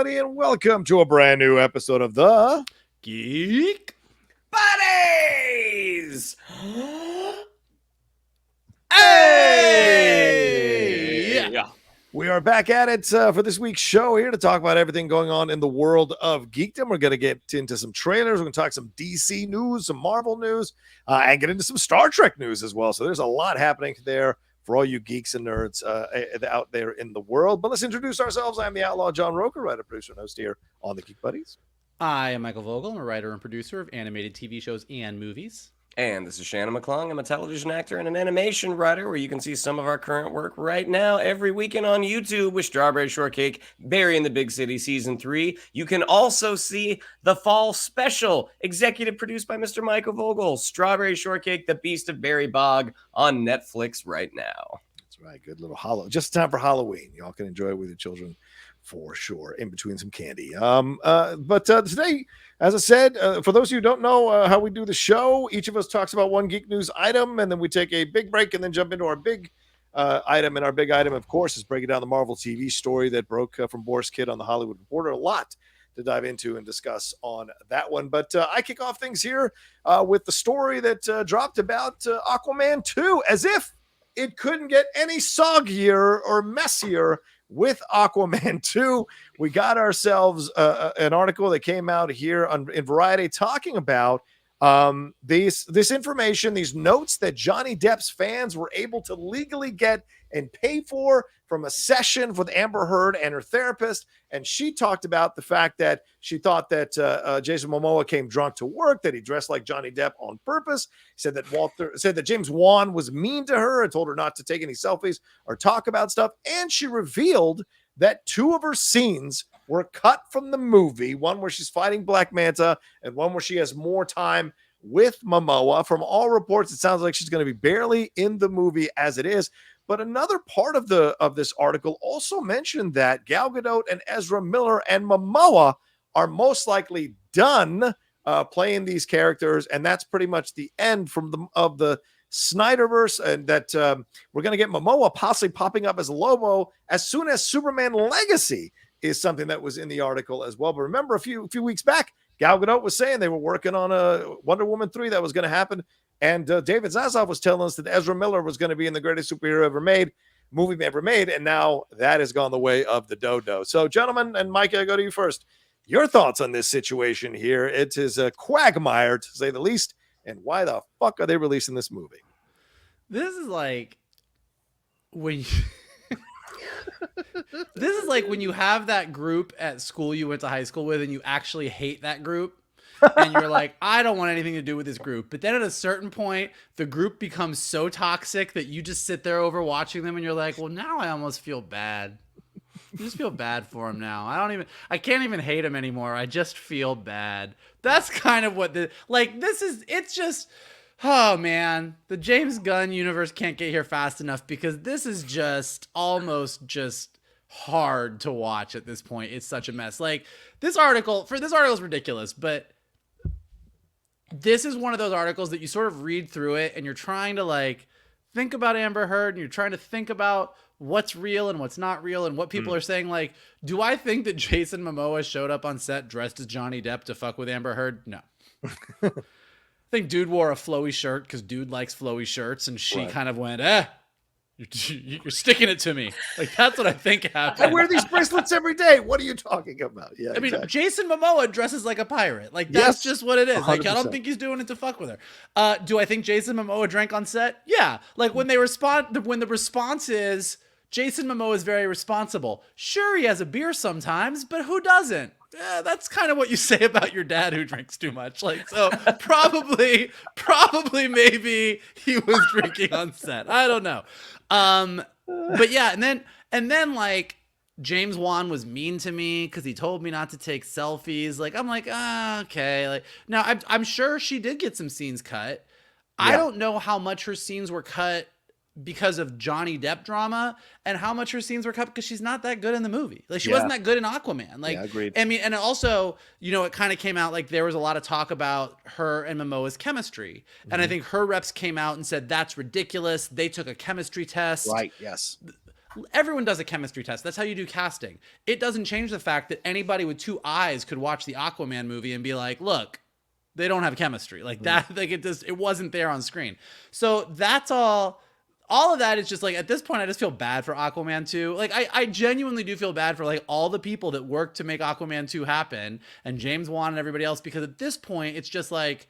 everybody, and welcome to a brand new episode of the Geek Buddies. Hey! Yeah. We are back at it for this week's show here to talk about everything going on in the world of geekdom. We're going to get into some trailers. We're going to talk some DC news, some Marvel news, and get into some Star Trek news as well. So there's a lot happening there for all you geeks and nerds out there in the world. But let's introduce ourselves. I'm the Outlaw John Rocha, writer, producer, and host here on the Geek Buddies. I am Michael Vogel. I'm a writer and producer of animated TV shows and movies. And this is Shannon McClung. I'm a television actor and an animation writer where you can see some of our current work right now every weekend on YouTube with Strawberry Shortcake, Barry in the Big City Season 3. You can also see the fall special, executive produced by Mr. Michael Vogel, Strawberry Shortcake, The Beast of Barry Bog on Netflix right now. That's right. Good little just in time for Halloween. Y'all can enjoy it with your children for sure, in between some candy. But today, as I said, for those of you who don't know how we do the show, each of us talks about one geek news item, and then we take a big break and then jump into our big item. And our big item, of course, is breaking down the Marvel TV story that broke from Boris Kidd on The Hollywood Reporter. A lot to dive into and discuss on that one. But I kick off things here with the story that dropped about Aquaman 2, as if it couldn't get any soggier or messier with Aquaman 2. We got ourselves an article that came out here in Variety talking about this information, these notes that Johnny Depp's fans were able to legally get and pay for from a session with Amber Heard and her therapist. And she talked about the fact that she thought that Jason Momoa came drunk to work, that he dressed like Johnny Depp on purpose. He said that James Wan was mean to her and told her not to take any selfies or talk about stuff. And she revealed that two of her scenes were cut from the movie, one where she's fighting Black Manta and one where she has more time with Momoa. From all reports, it sounds like she's going to be barely in the movie as it is. But another part of this article also mentioned that Gal Gadot and Ezra Miller and Momoa are most likely done playing these characters, and that's pretty much the end of the Snyderverse, and that we're going to get Momoa possibly popping up as Lobo as soon as Superman Legacy is something that was in the article as well. But remember, a few weeks back, Gal Gadot was saying they were working on a Wonder Woman 3 that was going to happen. And David Zaslav was telling us that Ezra Miller was going to be in the greatest superhero movie ever made. And now that has gone the way of the dodo. So, gentlemen, and Mike, I go to you first. Your thoughts on this situation here? It is a quagmire, to say the least. And why the fuck are they releasing this movie? This is like when this is like when you have that group at school you went to high school with and you actually hate that group. And you're like, I don't want anything to do with this group. But then at a certain point, the group becomes so toxic that you just sit there over watching them and you're like, well, now I almost feel bad. I just feel bad for him now. I can't even hate him anymore. I just feel bad. That's kind of what it's just, oh man, the James Gunn universe can't get here fast enough because this is just almost just hard to watch at this point. It's such a mess. Like this article is ridiculous, but this is one of those articles that you sort of read through it and you're trying to like think about Amber Heard and you're trying to think about what's real and what's not real and what people are saying. Like, do I think that Jason Momoa showed up on set dressed as Johnny Depp to fuck with Amber Heard? No. I think dude wore a flowy shirt because dude likes flowy shirts and she kind of went, you're sticking it to me. Like, that's what I think happened. I wear these bracelets every day. What are you talking about? Yeah, I mean, Jason Momoa dresses like a pirate. Like, that's just what it is. 100%. Like, I don't think he's doing it to fuck with her. Do I think Jason Momoa drank on set? Yeah. Like, when the response is, Jason Momoa is very responsible. Sure, he has a beer sometimes, but who doesn't? That's kind of what you say about your dad who drinks too much. Like, so probably maybe he was drinking on set. I don't know. But yeah, and then like James Wan was mean to me because he told me not to take selfies. Like, I'm like, okay. Like, now I'm sure she did get some scenes cut. Yeah. I don't know how much her scenes were cut because of Johnny Depp drama and how much her scenes were cut because she's not that good in the movie. Like she wasn't that good in Aquaman. Like, agreed. I mean, and also, you know, it kind of came out like there was a lot of talk about her and Momoa's chemistry. Mm-hmm. And I think her reps came out and said, that's ridiculous. They took a chemistry test. Right. Yes. everyone does a chemistry test. That's how you do casting. It doesn't change the fact that anybody with 2 eyes could watch the Aquaman movie and be like, look, they don't have chemistry like that. Like it wasn't there on screen. So that's all of that is just like, at this point, I just feel bad for Aquaman 2. Like I genuinely do feel bad for like all the people that worked to make Aquaman 2 happen, and James Wan and everybody else, because at this point it's just like,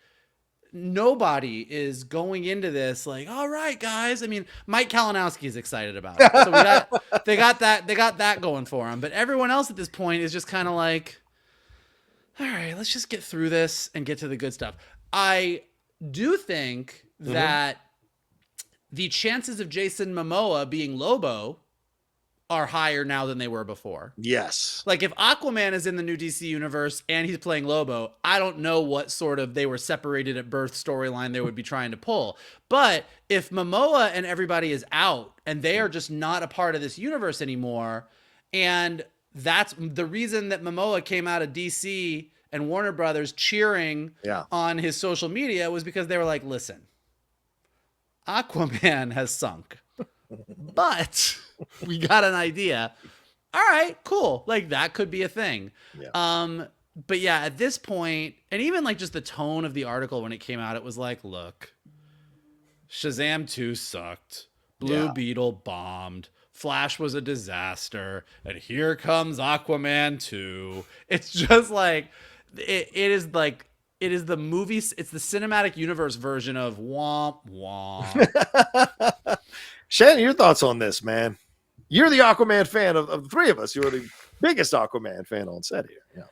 nobody is going into this like, all right, guys. I mean, Mike Kalinowski is excited about it, so they got that going for him. But everyone else at this point is just kind of like, all right, let's just get through this and get to the good stuff. I do think that the chances of Jason Momoa being Lobo are higher now than they were before. Yes. Like if Aquaman is in the new DC universe and he's playing Lobo, I don't know what sort of they were separated at birth storyline they would be trying to pull. But if Momoa and everybody is out and they are just not a part of this universe anymore, and that's the reason that Momoa came out of DC and Warner Brothers cheering on his social media, was because they were like, listen, Aquaman has sunk, but we got an idea. All right, cool. Like that could be a thing. Yeah. But yeah, at this point, and even like just the tone of the article when it came out, it was like, look, Shazam 2 sucked. Blue Beetle bombed. Flash was a disaster. And here comes Aquaman 2. It's just like, it is like, it is the movies. It's the cinematic universe version of womp womp. Shannon, your thoughts on this, man? You're the Aquaman fan of the three of us. You're the biggest Aquaman fan on set here.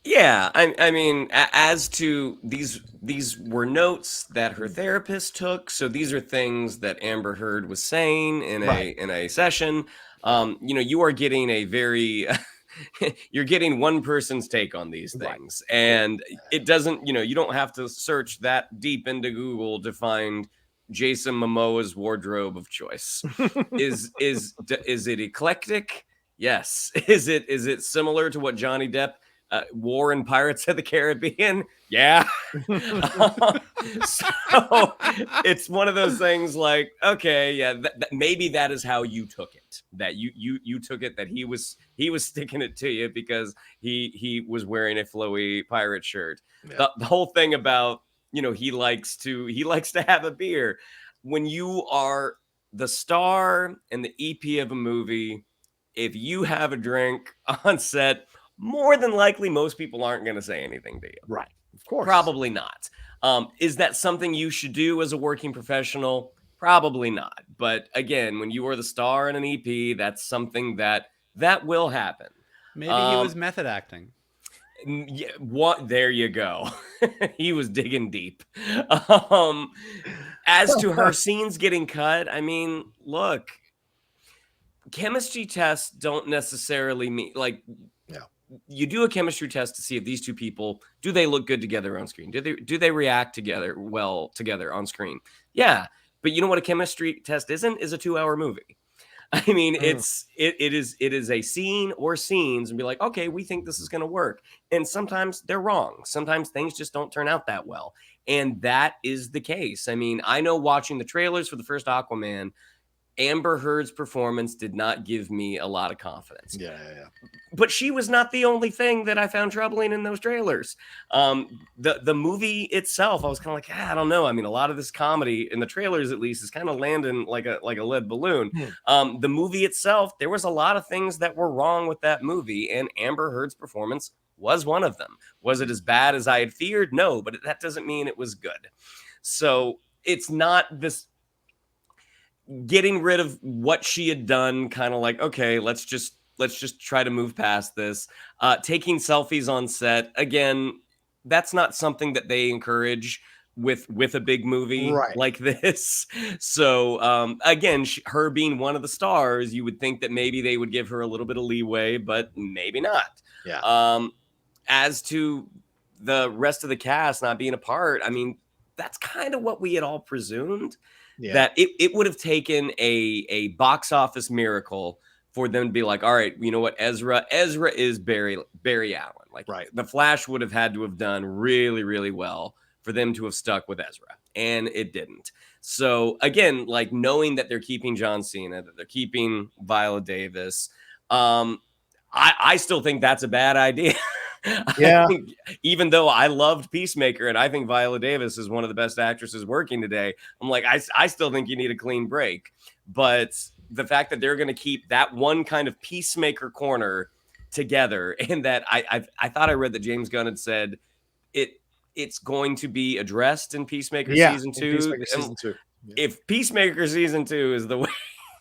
Yeah, I mean, as to these were notes that her therapist took. So these are things that Amber Heard was saying in a session. You are getting a very you're getting one person's take on these things, and it doesn't. You don't have to search that deep into Google to find Jason Momoa's wardrobe of choice. Is it eclectic? Yes. Is it similar to what Johnny Depp wore in Pirates of the Caribbean? Yeah. So it's one of those things like, okay, yeah, maybe that is how you took it. That you took it that he was sticking it to you because he was wearing a flowy pirate shirt. Yeah. The whole thing about, he likes to have a beer. When you are the star and the EP of a movie, if you have a drink on set, more than likely most people aren't going to say anything to you. Right. Of course. Probably not. Is that something you should do as a working professional? Probably not. But again, when you are the star in an EP, that's something that will happen. Maybe he was method acting. Yeah, there you go. He was digging deep. As to her scenes getting cut, I mean, look, chemistry tests don't necessarily mean like you do a chemistry test to see if these two people, do they look good together on screen? Do they react well together on screen? Yeah. But you know what a chemistry test is a 2-hour movie. I mean, it is a scene or scenes and be like, okay, we think this is going to work. And sometimes they're wrong. Sometimes things just don't turn out that well. And that is the case. I mean, I know watching the trailers for the first Aquaman, Amber Heard's performance did not give me a lot of confidence. Yeah. But she was not the only thing that I found troubling in those trailers. The movie itself, I was kind of like, I don't know. I mean, a lot of this comedy in the trailers, at least, is kind of landing like a lead balloon. The movie itself, there was a lot of things that were wrong with that movie, and Amber Heard's performance was one of them. Was it as bad as I had feared? No, but that doesn't mean it was good. So it's not this getting rid of what she had done, kind of like, okay, let's just try to move past this. Taking selfies on set, again, that's not something that they encourage with a big movie like this. So again, her being one of the stars, you would think that maybe they would give her a little bit of leeway, but maybe not. Yeah. As to the rest of the cast not being a part, I mean, that's kind of what we had all presumed. Yeah. That it would have taken a box office miracle for them to be like, all right, you know what, Ezra is Barry Allen. Like, the Flash would have had to have done really, really well for them to have stuck with Ezra. and it didn't. So again, like knowing that they're keeping John Cena, that they're keeping Viola Davis, I still think that's a bad idea. Yeah. I think, even though I loved Peacemaker and I think Viola Davis is one of the best actresses working today, I'm like, I still think you need a clean break. But the fact that they're going to keep that one kind of Peacemaker corner together, and that I thought I read that James Gunn had said it's going to be addressed in Peacemaker season 2. Peacemaker season 2. Yeah. If Peacemaker season 2 is the way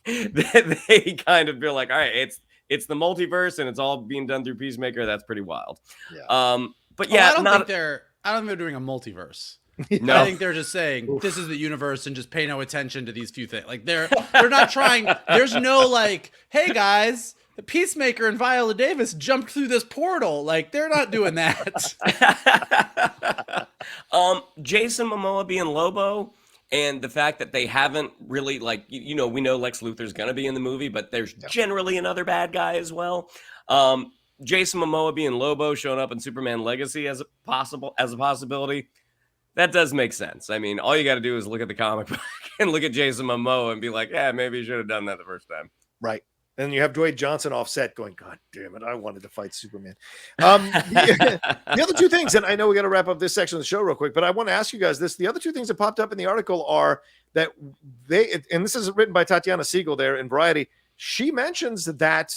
that they kind of feel like, all right, it's the multiverse and it's all being done through Peacemaker, that's pretty wild. Yeah. But yeah, I don't think they're doing a multiverse. No. I think they're just saying this is the universe and just pay no attention to these few things. Like they're not trying. There's no like, hey guys, the Peacemaker and Viola Davis jumped through this portal. Like they're not doing that. Jason Momoa being Lobo, and the fact that they haven't really, like, we know Lex Luthor's gonna be in the movie, but there's generally another bad guy as well. Jason Momoa being Lobo, showing up in Superman Legacy as a possibility. That does make sense. I mean, all you got to do is look at the comic book and look at Jason Momoa and be like, yeah, maybe you should have done that the first time. Right. And you have Dwayne Johnson offset going, God damn it, I wanted to fight Superman. The other two things, and I know we got to wrap up this section of the show real quick, but I want to ask you guys this. The other two things that popped up in the article are that and this is written by Tatiana Siegel there in Variety. She mentions that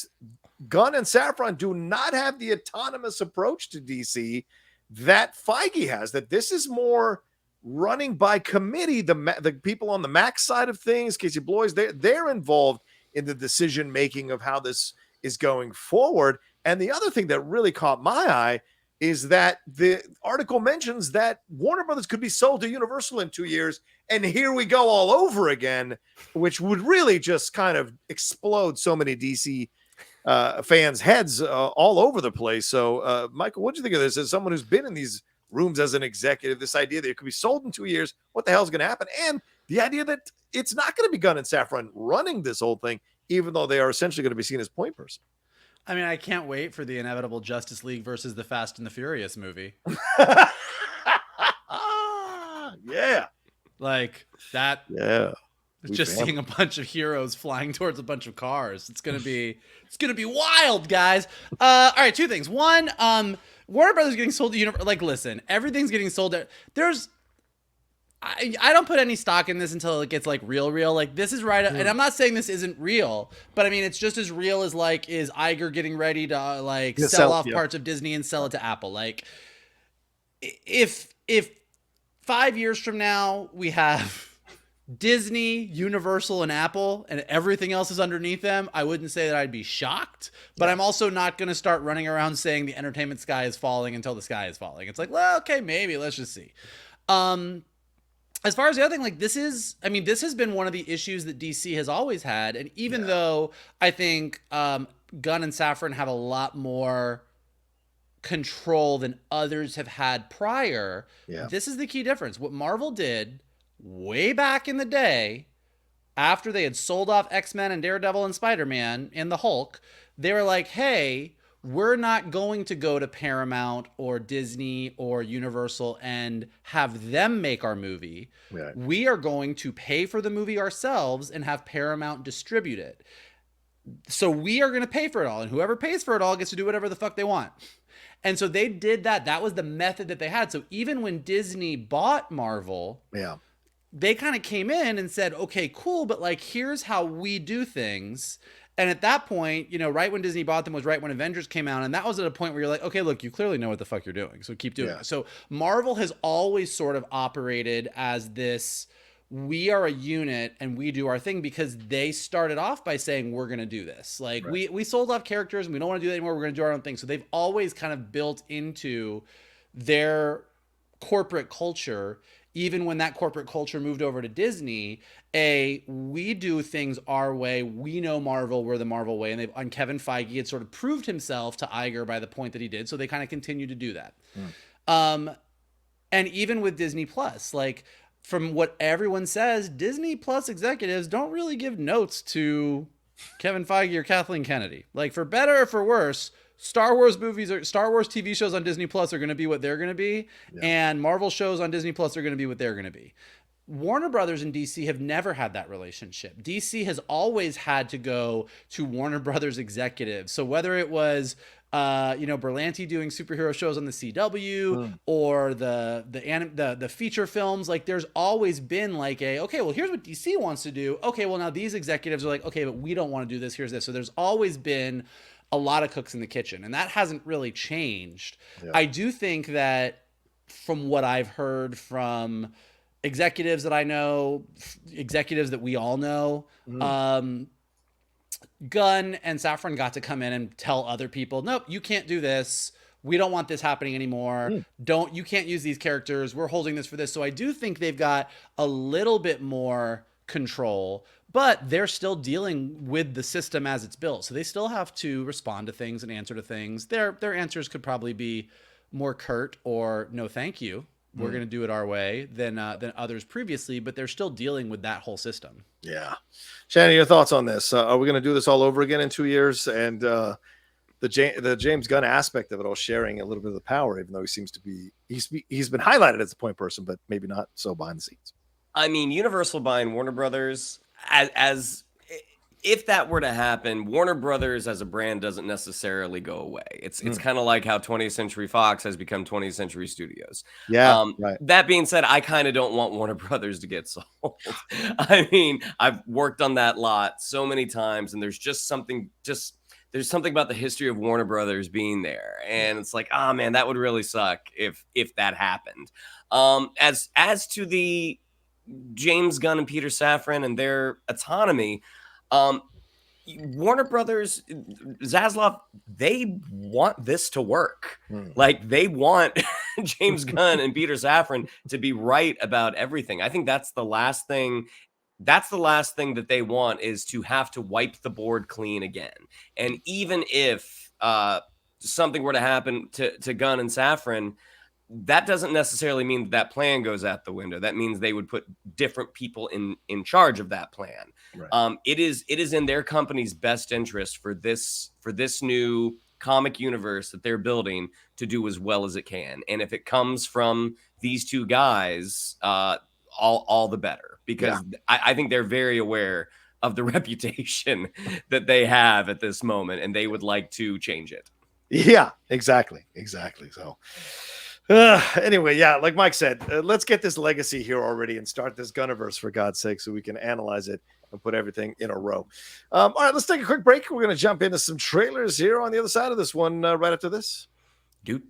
Gunn and Safran do not have the autonomous approach to DC that Feige has, that this is more running by committee. The people on the Max side of things, Casey Bloys, they're involved in the decision making of how this is going forward. And the other thing that really caught my eye is that the article mentions that Warner Brothers could be sold to Universal in 2 years, and here we go all over again, which would really just kind of explode so many DC fans' heads all over the place. So, Michael, what do you think of this? As someone who's been in these rooms as an executive, this idea that it could be sold in 2 years, what the hell is going to happen? And the idea that it's not going to be Gunn and Safran running this whole thing, even though they are essentially going to be seen as point person. I mean, I can't wait for the inevitable Justice League versus the Fast and the Furious movie. Yeah. Like that. Yeah. Just seeing a bunch of heroes flying towards a bunch of cars. It's gonna be wild, guys. All right, two things. One, Warner Brothers getting sold to Universal. Like, listen, everything's getting sold. I don't put any stock in this until it gets like real. Like, this is right. And I'm not saying this isn't real, but I mean, it's just as real as like, is Iger getting ready to like sell off parts of Disney and sell it to Apple? Like, if 5 years from now we have Disney, Universal, and Apple, and everything else is underneath them, I wouldn't say that I'd be shocked, but I'm also not going to start running around saying the entertainment sky is falling until the sky is falling. It's like, well, okay, maybe, let's just see. As far as the other thing, like this has been one of the issues that DC has always had. And even though I think Gunn and Safran have a lot more control than others have had prior, this is the key difference. What Marvel did way back in the day, after they had sold off X-Men and Daredevil and Spider-Man and the Hulk, they were like, hey, we're not going to go to Paramount or Disney or Universal and have them make our movie. Right. We are going to pay for the movie ourselves and have Paramount distribute it. So we are going to pay for it all, and whoever pays for it all gets to do whatever the fuck they want. And so they did that. That was the method that they had. So even when Disney bought Marvel, they kind of came in and said, okay, cool, but like, here's how we do things. And at that point, right when Disney bought them was right when Avengers came out. And that was at a point where you're like, okay, look, you clearly know what the fuck you're doing. So keep doing it. So Marvel has always sort of operated as this, we are a unit and we do our thing, because they started off by saying, we're going to do this. Like we sold off characters and we don't want to do that anymore. We're going to do our own thing. So they've always kind of built into their corporate culture, even when that corporate culture moved over to Disney, we do things our way. We know Marvel, we're the Marvel way. And Kevin Feige had sort of proved himself to Iger by the point that he did. So they kind of continue to do that. And even with Disney Plus, like from what everyone says, Disney Plus executives don't really give notes to Kevin Feige or Kathleen Kennedy. Like, for better or for worse, Star Wars movies or Star Wars TV shows on Disney Plus are going to be what they're going to be. And Marvel shows on Disney Plus are going to be what they're going to be. Warner Brothers and DC have never had that relationship. DC has always had to go to Warner Brothers executives. So whether it was Berlanti doing superhero shows on the CW or the feature films, like there's always been like okay, well here's what DC wants to do. Okay, well now these executives are like, okay, but we don't want to do this. Here's this. So there's always been a lot of cooks in the kitchen, and that hasn't really changed. Yeah. I do think that from what I've heard from executives that I know, executives that we all know, Gunn and Safran got to come in and tell other people, nope, you can't do this. We don't want this happening anymore. You can't use these characters. We're holding this for this. So I do think they've got a little bit more control, but they're still dealing with the system as it's built. So they still have to respond to things and answer to things. Their answers could probably be more curt or no, thank you. We're going to do it our way than others previously, but they're still dealing with that whole system. Yeah. Shannon, your thoughts on this? Are we going to do this all over again in 2 years? And the James Gunn aspect of it all, sharing a little bit of the power, even though he seems to be, he's been highlighted as the point person, but maybe not so behind the scenes. I mean, Universal buying Warner Brothers, as if that were to happen, Warner Brothers as a brand doesn't necessarily go away. It's kind of like how 20th Century Fox has become 20th Century Studios. Yeah, right. That being said, I kind of don't want Warner Brothers to get sold. I mean, I've worked on that lot so many times, and there's something about the history of Warner Brothers being there, and it's like, oh man, that would really suck if that happened. As to the James Gunn and Peter Safran and their autonomy, Warner Brothers, Zaslav, they want this to work. Like they want James Gunn and Peter Safran to be right about everything. I think that's the last thing. That's the last thing that they want, is to have to wipe the board clean again. And even if something were to happen to Gunn and Safran, that doesn't necessarily mean that plan goes out the window. That means they would put different people in charge of that plan. Right. It is in their company's best interest for this new comic universe that they're building to do as well as it can. And if it comes from these two guys, all the better, because I think they're very aware of the reputation that they have at this moment, and they would like to change it. Yeah, exactly. So anyway, yeah, like Mike said, let's get this legacy here already and start this Gunniverse, for God's sake, so we can analyze it and put everything in a row. All right, let's take a quick break. We're going to jump into some trailers here on the other side of this one right after this. Shannon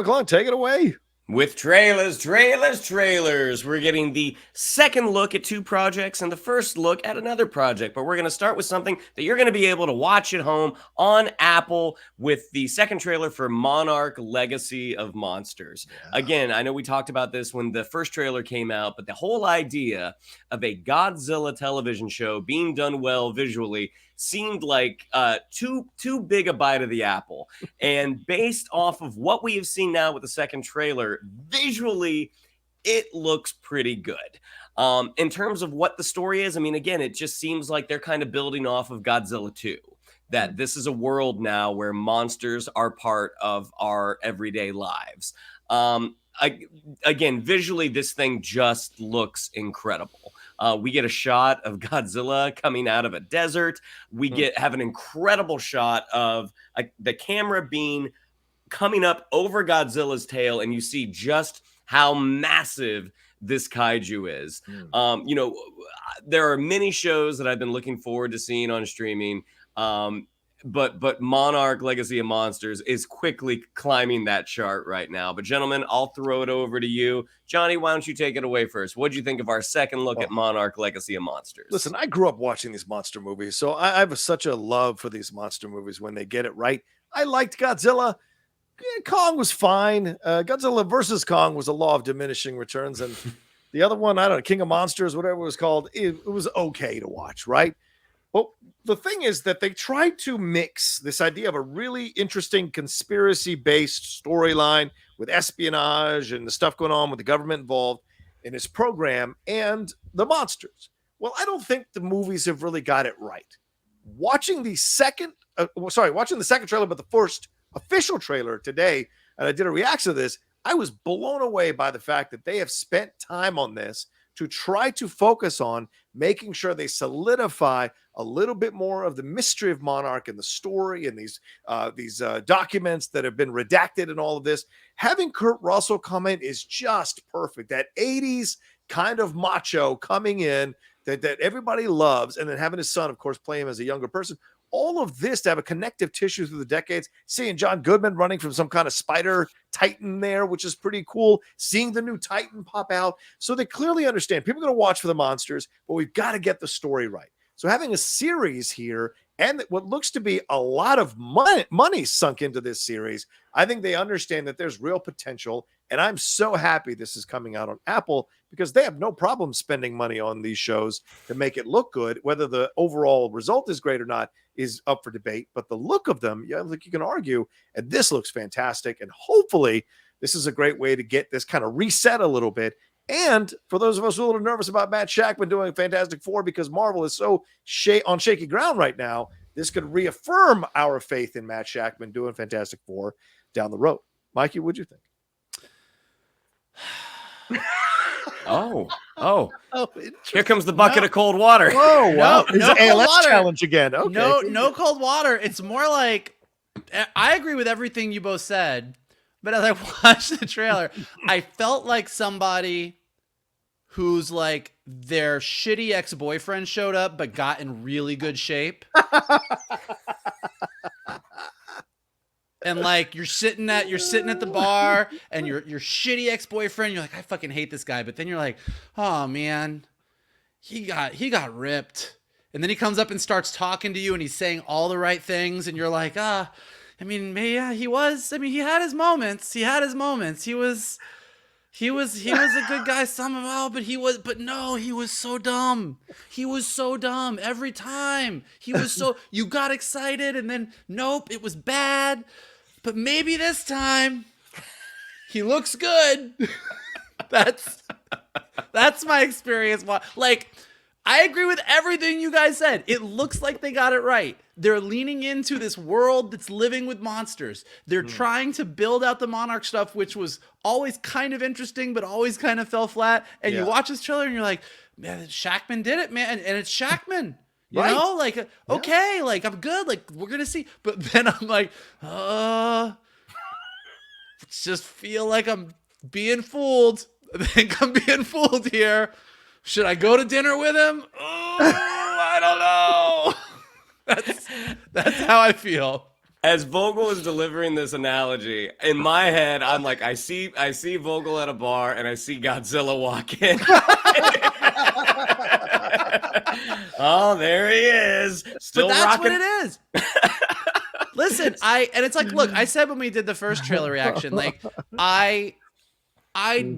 McClung, take it away. With trailers, we're getting the second look at two projects and the first look at another project. But we're going to start with something that you're going to be able to watch at home on Apple with the second trailer for MONARCH Legacy of Monsters. Yeah. Again, I know we talked about this when the first trailer came out, but the whole idea of a Godzilla television show being done well visually seemed like too big a bite of the apple. And based off of what we have seen now with the second trailer, visually, it looks pretty good. In terms of what the story is, I mean, again, it just seems like they're kind of building off of Godzilla 2. That this is a world now where monsters are part of our everyday lives. Again, visually, this thing just looks incredible. We get a shot of Godzilla coming out of a desert. We have an incredible shot of the camera coming up over Godzilla's tail, and you see just how massive this kaiju is. There are many shows that I've been looking forward to seeing on streaming. But MONARCH Legacy of Monsters is quickly climbing that chart right now. But gentlemen, I'll throw it over to you. Johnny, why don't you take it away first? What'd you think of our second look at MONARCH Legacy of Monsters? Listen, I grew up watching these monster movies, so I have such a love for these monster movies when they get it right. I liked Godzilla. Kong was fine. Godzilla versus Kong was a law of diminishing returns. And the other one, I don't know, King of Monsters, whatever it was called, it was okay to watch, right? Well, the thing is that they tried to mix this idea of a really interesting conspiracy-based storyline with espionage and the stuff going on with the government involved in his program and the monsters. Well, I don't think the movies have really got it right. watching the second trailer, but the first official trailer today, and I did a reaction to this, I was blown away by the fact that they have spent time on this to try to focus on making sure they solidify a little bit more of the mystery of Monarch and the story and these documents that have been redacted and all of this. Having Kurt Russell come in is just perfect. That 80s kind of macho coming in that everybody loves, and then having his son, of course, play him as a younger person. All of this to have a connective tissue through the decades, seeing John Goodman running from some kind of spider titan there, which is pretty cool, seeing the new Titan pop out. So they clearly understand people are going to watch for the monsters, but we've got to get the story right. So having a series here and what looks to be a lot of money sunk into this series, I think they understand that there's real potential. And I'm so happy this is coming out on Apple because they have no problem spending money on these shows to make it look good. Whether the overall result is great or not is up for debate, but the look of them, yeah, like you can argue, and this looks fantastic. And hopefully this is a great way to get this kind of reset a little bit. And for those of us who are a little nervous about Matt Shakman doing Fantastic Four because Marvel is so on shaky ground right now, this could reaffirm our faith in Matt Shakman doing Fantastic Four down the road. Mikey, what'd you think? Oh, here comes the bucket of cold water. Oh, wow. No cold water. Challenge again. Okay. No cold water. It's more like, I agree with everything you both said, but as I watched the trailer, I felt like somebody who's like their shitty ex-boyfriend showed up but got in really good shape. And like you're sitting at the bar and your shitty ex-boyfriend, you're like, I fucking hate this guy. But then you're like, oh man, he got ripped. And then he comes up and starts talking to you and he's saying all the right things. And you're like, I mean, yeah, he was. I mean, he had his moments. He was a good guy somehow, but no, he was so dumb. He was so dumb every time. You got excited and then nope, it was bad. But maybe this time he looks good. That's my experience. Like, I agree with everything you guys said. It looks like they got it right. They're leaning into this world that's living with monsters. They're trying to build out the Monarch stuff, which was always kind of interesting, but always kind of fell flat. And you watch this trailer and you're like, man, Shakman did it, man. And it's Shakman. You know, like, okay, like, I'm good. Like, we're going to see. But then I'm like, just feel like I'm being fooled. I think I'm being fooled here. Should I go to dinner with him? Oh, I don't know. That's how I feel. As Vogel is delivering this analogy, in my head, I'm like, I see Vogel at a bar and I see Godzilla walk in. Oh, there he is. Still but that's rocking. what it is. Listen, and it's like, look, I said when we did the first trailer reaction, like, I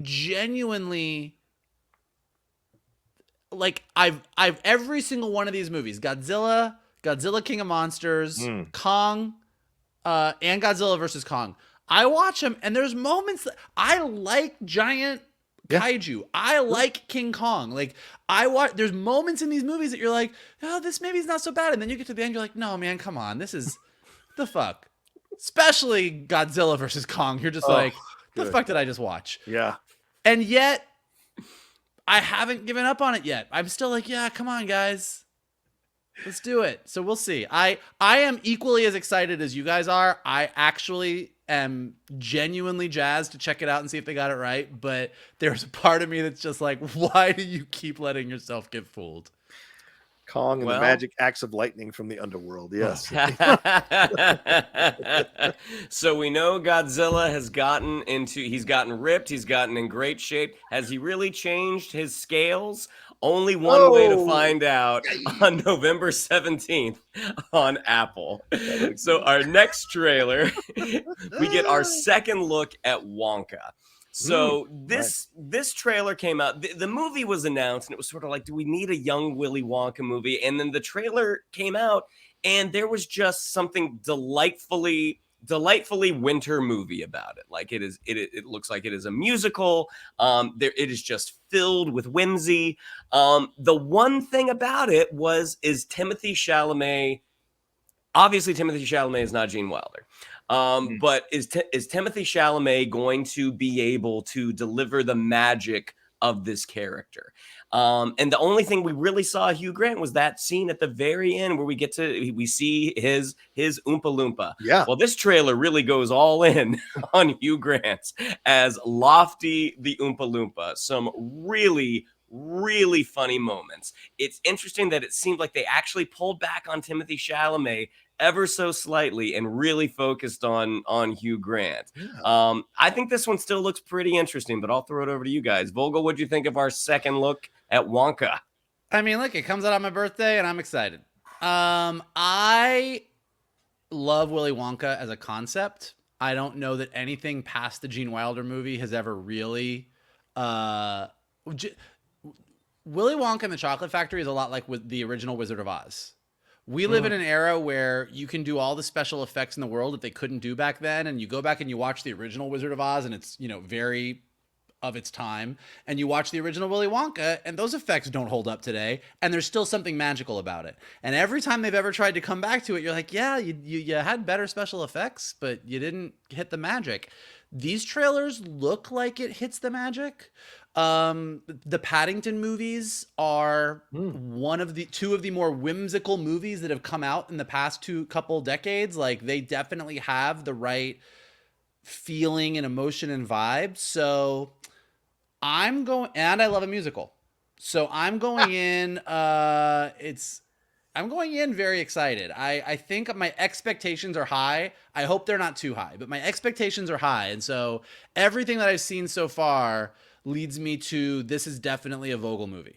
genuinely, like, I've every single one of these movies, Godzilla King of Monsters, Kong, and Godzilla versus Kong. I watch them, and there's moments that I like giant kaiju. I like King Kong. Like, there's moments in these movies that you're like, oh, this maybe not so bad. And then you get to the end, you're like, no, man, come on. This is the fuck. Especially Godzilla versus Kong. You're just like, the fuck did I just watch? Yeah. And yet, I haven't given up on it yet. I'm still like, yeah, come on, guys. Let's do it. So we'll see. I am equally as excited as you guys are. I actually am genuinely jazzed to check it out and see if they got it right. But there's a part of me that's just like, why do you keep letting yourself get fooled? Kong and the magic axe of lightning from the underworld. Yes. So we know Godzilla has he's gotten ripped. He's gotten in great shape. Has he really changed his scales? Only one way to find out on November 17th on Apple. So our next trailer, we get our second look at Wonka. So this trailer came out. The movie was announced, and it was sort of like, do we need a young Willy Wonka movie? And then the trailer came out, and there was just something delightfully delightfully winter movie about it. Like it looks like it is a musical. It is just filled with whimsy. The one thing about it is Timothy Chalamet. Obviously, Timothy Chalamet is not Gene Wilder. But is Timothy Chalamet going to be able to deliver the magic of this character? And the only thing we really saw Hugh Grant was that scene at the very end where we see his Oompa Loompa. Yeah. Well, this trailer really goes all in on Hugh Grant as Lofty the Oompa Loompa. Some really funny moments. It's interesting that it seemed like they actually pulled back on Timothy Chalamet ever so slightly and really focused on Hugh Grant. Yeah. I think this one still looks pretty interesting, but I'll throw it over to you guys. Vogel, what'd you think of our second look at Wonka? I mean, look, it comes out on my birthday and I'm excited. I love Willy Wonka as a concept. I don't know that anything past the Gene Wilder movie has ever really Willy Wonka and the Chocolate Factory is a lot like with the original Wizard of Oz. We live in an era where you can do all the special effects in the world that they couldn't do back then. And you go back and you watch the original Wizard of Oz and it's, very of its time. And you watch the original Willy Wonka and those effects don't hold up today. And there's still something magical about it. And every time they've ever tried to come back to it, you're like, yeah, you had better special effects, but you didn't hit the magic. These trailers look like it hits the magic. The Paddington movies are two of the more whimsical movies that have come out in the past couple decades. Like they definitely have the right feeling and emotion and vibe. So I'm going, and I love a musical. So I'm going in, I'm going in very excited. I think my expectations are high. I hope they're not too high, but my expectations are high. And so everything that I've seen so far leads me to this is definitely a Vogel movie.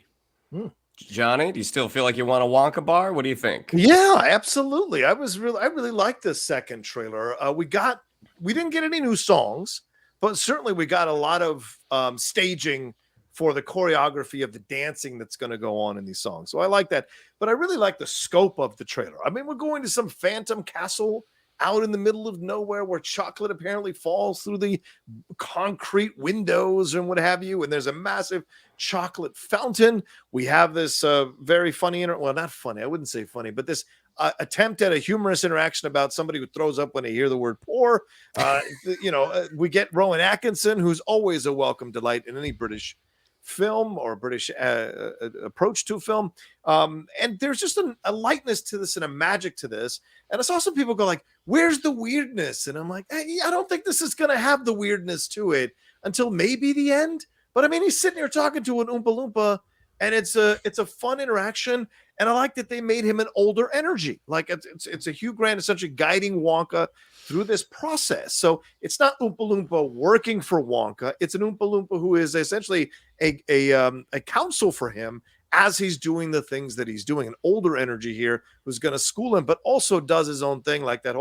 Johnny, do you still feel like you want a Wonka bar? What do you think? Yeah, absolutely. I really liked this second trailer. We didn't get any new songs, but certainly we got a lot of staging for the choreography of the dancing that's going to go on in these songs. So I like that. But I really like the scope of the trailer. I mean, we're going to some phantom castle out in the middle of nowhere where chocolate apparently falls through the concrete windows and what have you. And there's a massive chocolate fountain. We have this very funny, well, not funny, I wouldn't say funny, but this attempt at a humorous interaction about somebody who throws up when they hear the word poor. We get Rowan Atkinson, who's always a welcome delight in any British film or British approach to film. And there's just a lightness to this and a magic to this. And I saw some people go like, where's the weirdness? And I'm like, hey, I don't think this is going to have the weirdness to it until maybe the end. But I mean, he's sitting here talking to an Oompa Loompa and it's a fun interaction. And I like that they made him an older energy. Like it's a Hugh Grant essentially guiding Wonka through this process. So it's not Oompa Loompa working for Wonka. It's an Oompa Loompa who is essentially a counsel for him as he's doing the things that he's doing. An older energy here who's going to school him, but also does his own thing, like that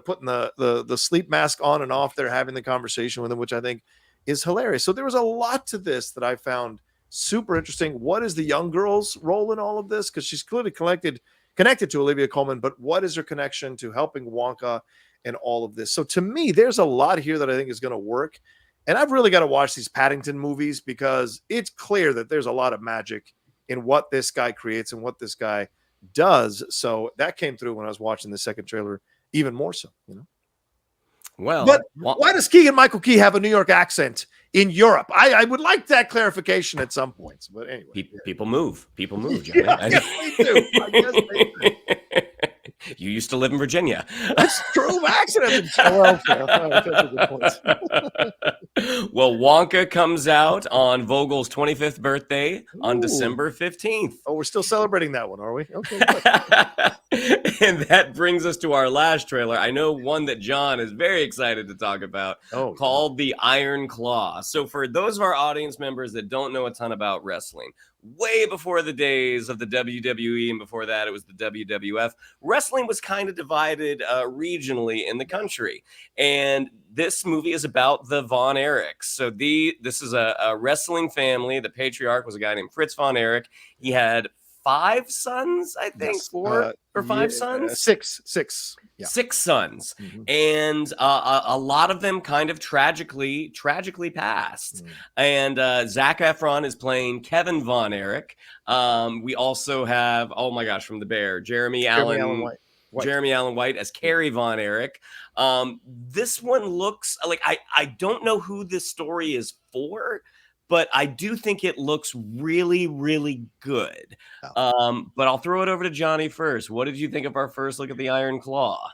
putting the sleep mask on and off there, having the conversation with him, which I think is hilarious. So there was a lot to this that I found super interesting. What is the young girl's role in all of this? Because she's clearly connected to Olivia Colman, but what is her connection to helping Wonka and all of this? So to me, there's a lot here that I think is going to work. And I've really got to watch these Paddington movies because it's clear that there's a lot of magic in what this guy creates and what this guy does. So that came through when I was watching the second trailer even more so, Well, but why does Keegan-Michael Key have a New York accent in Europe? I would like that clarification at some points. But anyway, people move, Johnny. Yeah, yes, they do. I guess they do. You used to live in Virginia. That's true. Accident. Well, Wonka comes out on Vogel's 25th birthday on December 15th. Oh, we're still celebrating that one, are we? Okay. And that brings us to our last trailer. I know one that John is very excited to talk about, called The Iron Claw. So for those of our audience members that don't know a ton about wrestling, way before the days of the WWE and before that it was the WWF, wrestling was kind of divided regionally in the country. And this movie is about the Von Erichs. So this is a wrestling family. The patriarch was a guy named Fritz Von Erich. He had 5 sons, I think, Yes. 4 or 5 Yeah, sons. six. Yeah. 6 sons, Mhm. and a lot of them kind of tragically passed. And Zac Efron is playing Kevin Von Erich. We also have, oh my gosh, from The Bear, Jeremy Allen White as Carrie Von Erich. This one looks like, I don't know who this story is for, but I do think it looks really, really good. But I'll throw it over to Johnny first. What did you think of our first look at the Iron Claw?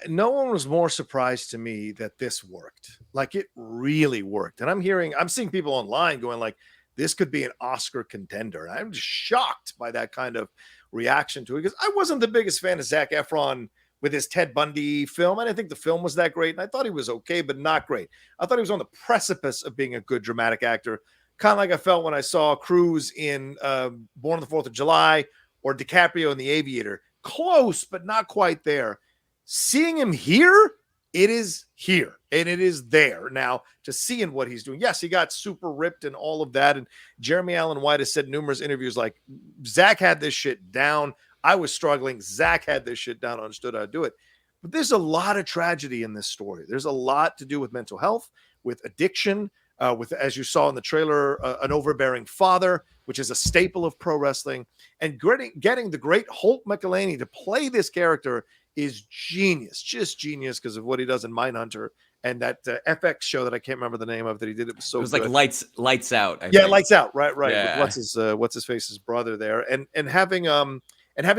No one was more surprised to me that this worked. Like, it really worked. And I'm seeing people online going like, this could be an Oscar contender. And I'm just shocked by that kind of reaction to it, because I wasn't the biggest fan of Zac Efron with his Ted Bundy film. I didn't think the film was that great. And I thought he was okay, but not great. I thought he was on the precipice of being a good dramatic actor. Kind of like I felt when I saw Cruise in Born on the 4th of July, or DiCaprio in The Aviator. Close, but not quite there. Seeing him here, it is here and it is there now. Just seeing what he's doing. Yes, he got super ripped and all of that. And Jeremy Allen White has said in numerous interviews, like, Zac had this shit down. I was struggling. Zac had this shit down, understood how to do it. But there's a lot of tragedy in this story. There's a lot to do with mental health, with addiction, with, as you saw in the trailer, an overbearing father, which is a staple of pro wrestling. And getting the great Holt McElhaney to play this character is genius, just genius, because of what he does in Mindhunter and that FX show that I can't remember the name of that he did. It was so good. Like Lights Out. I think. Lights Out. Right. Yeah. With what's his face's brother there, and having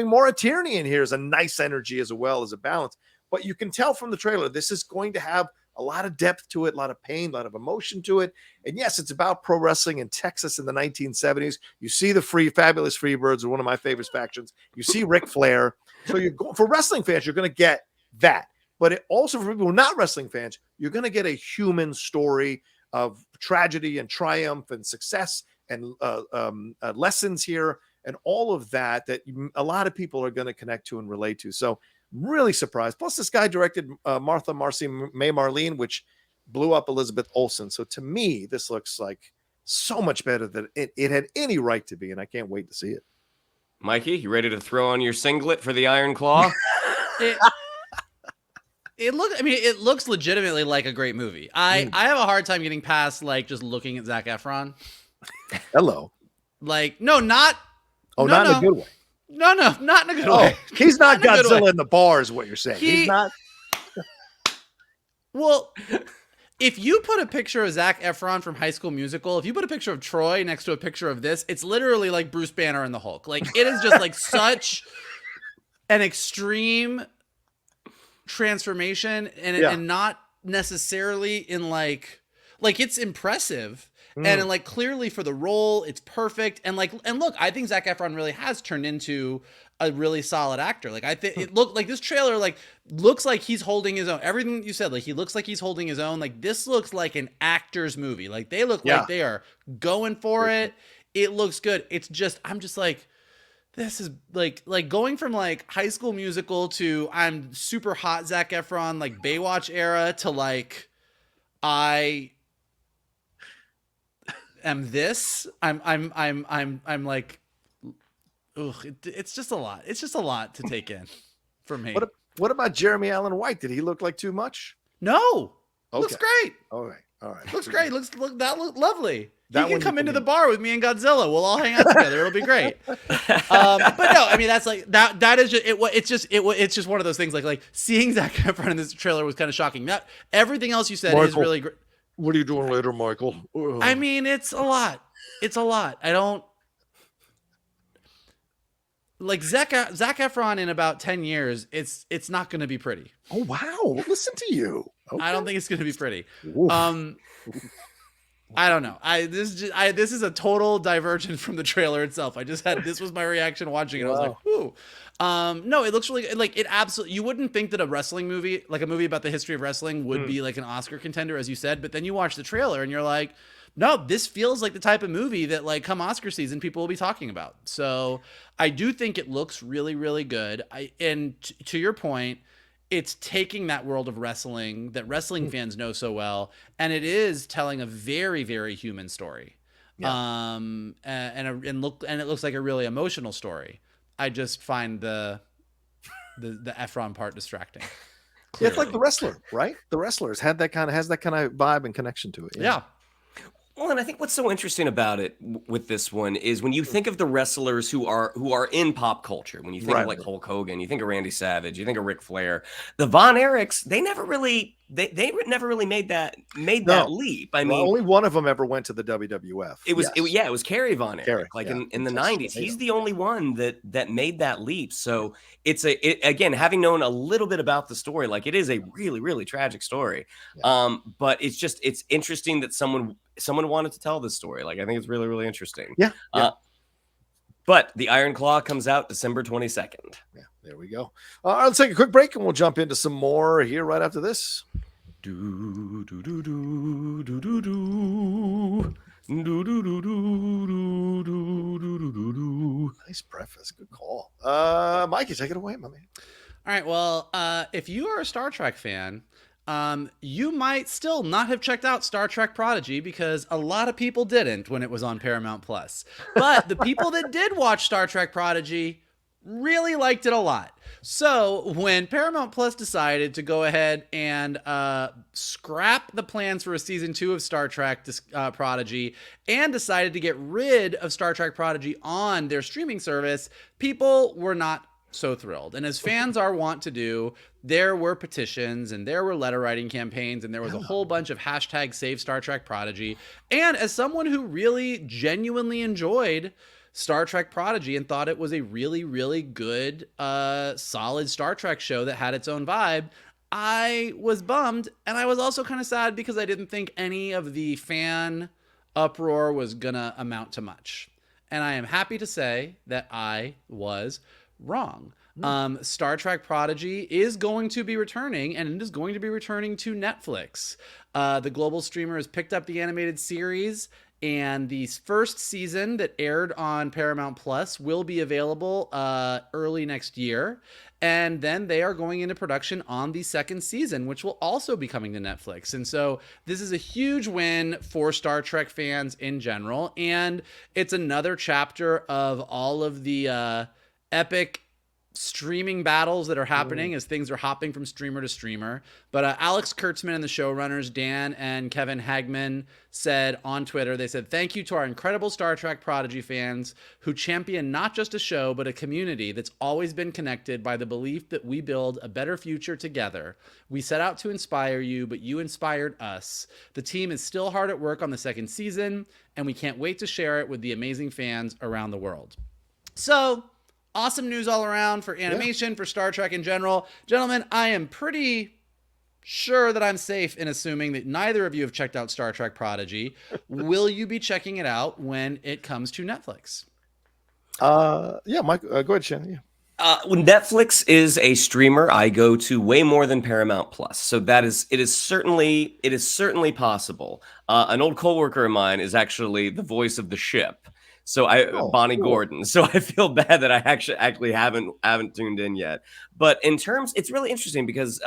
Maura Tierney in here is a nice energy as well as a balance. But you can tell from the trailer, this is going to have a lot of depth to it, a lot of pain, a lot of emotion to it. And yes, it's about pro wrestling in Texas in the 1970s. You see the Fabulous Freebirds are one of my favorite factions. You see Ric Flair. So for wrestling fans, you're going to get that. But it also, for people who are not wrestling fans, you're going to get a human story of tragedy and triumph and success and lessons here and all of that a lot of people are going to connect to and relate to. So really surprised. Plus, this guy directed Martha Marcy May Marlene, which blew up Elizabeth Olsen. So to me, this looks like so much better than it had any right to be, and I can't wait to see it. Mikey, you ready to throw on your singlet for the Iron Claw? It looks legitimately like a great movie. I have a hard time getting past like just looking at Zac Efron. Hello. Like, not in a good way. No, not in a good way. He's not Godzilla in the bar, is what you're saying. He's not. Well, if you put a picture of Zac Efron from High School Musical, if you put a picture of Troy next to a picture of this, it's literally like Bruce Banner and the Hulk. Like, it is just like such an extreme transformation, and not necessarily in like it's impressive. And like, clearly for the role, it's perfect. And look, I think Zac Efron really has turned into a really solid actor. Like, I think it looked like this trailer, like, looks like he's holding his own. Everything you said, like, he looks like he's holding his own. Like, this looks like an actor's movie. Like, they look like they are going for it. It looks good. It's just, I'm just like, this is like going from like High School Musical to I'm super hot Zac Efron, like Baywatch era, to like, I am this. I'm like, ugh, it's just a lot. It's just a lot to take in for me. What about Jeremy Allen White? Did he look like too much? No. Okay. Looks great. All right. Looks great. Look lovely. That he can come into the bar with me and Godzilla. We'll all hang out together. It'll be great. But no, I mean, that's like that is just it's just one of those things like seeing Zac Efron in this trailer was kind of shocking. That everything else you said is really great. What are you doing later, Michael? I mean, it's a lot. I don't like Zac Efron in about 10 years. It's not going to be pretty. Oh, wow. Listen to you. Okay. I don't think it's going to be pretty. I don't know. This is a total divergence from the trailer itself. This was my reaction watching it. Wow. I was like, ooh. No, it looks really like it absolutely. You wouldn't think that a wrestling movie, like a movie about the history of wrestling, would be like an Oscar contender, as you said. But then you watch the trailer and you're like, no, this feels like the type of movie that like come Oscar season people will be talking about. So I do think it looks really, really good. To your point, it's taking that world of wrestling that wrestling fans know so well, and it is telling a very, very human story. Yeah. And it looks like a really emotional story. I just find the Efron part distracting. Yeah, it's like Clearly. The Wrestler, right? The Wrestler has that kind of vibe and connection to it. Yeah. Well, and I think what's so interesting about it with this one is when you think of the wrestlers who are in pop culture, when you think of like Hulk Hogan, you think of Randy Savage, you think of Ric Flair, the Von Erichs, they never really made that leap. I mean, only one of them ever went to the WWF. it was Kerry Von Erich. In the 90s, he's the only one that made that leap. So again, having known a little bit about the story, like it is a really, really tragic story. Yeah. But it's interesting that someone wanted to tell this story. Like I think it's really, really interesting. Yeah. But the Iron Claw comes out December 22nd. Yeah, there we go. All right, let's take a quick break and we'll jump into some more here right after this. Nice preface. Good call. Mikey, take it away, my man. All right. Well, if you are a Star Trek fan, you might still not have checked out Star Trek Prodigy because a lot of people didn't when it was on Paramount Plus. But the people that did watch Star Trek Prodigy really liked it a lot. So when Paramount Plus decided to go ahead and scrap the plans for a season 2 of Star Trek Prodigy and decided to get rid of Star Trek Prodigy on their streaming service, people were not so thrilled. And as fans are wont to do, there were petitions and there were letter writing campaigns and there was a whole bunch of hashtag Save Star Trek Prodigy. And as someone who really genuinely enjoyed Star Trek Prodigy and thought it was a really, really good, solid Star Trek show that had its own vibe, I was bummed. And I was also kind of sad because I didn't think any of the fan uproar was gonna amount to much. And I am happy to say that I was wrong. Star Trek Prodigy is going to be returning, and it is going to be returning to Netflix. The global streamer has picked up the animated series, and the first season that aired on Paramount Plus will be available early next year. And then they are going into production on the second season, which will also be coming to Netflix. And so this is a huge win for Star Trek fans in general. And it's another chapter of all of the epic streaming battles that are happening as things are hopping from streamer to streamer. But Alex Kurtzman and the showrunners, Dan and Kevin Hagman, said on Twitter, they said, "Thank you to our incredible Star Trek Prodigy fans who champion not just a show, but a community that's always been connected by the belief that we build a better future together. We set out to inspire you, but you inspired us. The team is still hard at work on the second season, and we can't wait to share it with the amazing fans around the world." So awesome news all around for animation, for Star Trek in general. Gentlemen, I am pretty sure that I'm safe in assuming that neither of you have checked out Star Trek Prodigy. Will you be checking it out when it comes to Netflix? Yeah, Mike, go ahead, Shannon. Yeah. When Netflix is a streamer, I go to way more than Paramount Plus. So it is certainly possible. An old coworker of mine is actually the voice of the ship. So Bonnie cool. Gordon. So I feel bad that I actually haven't tuned in yet. But in terms, it's really interesting because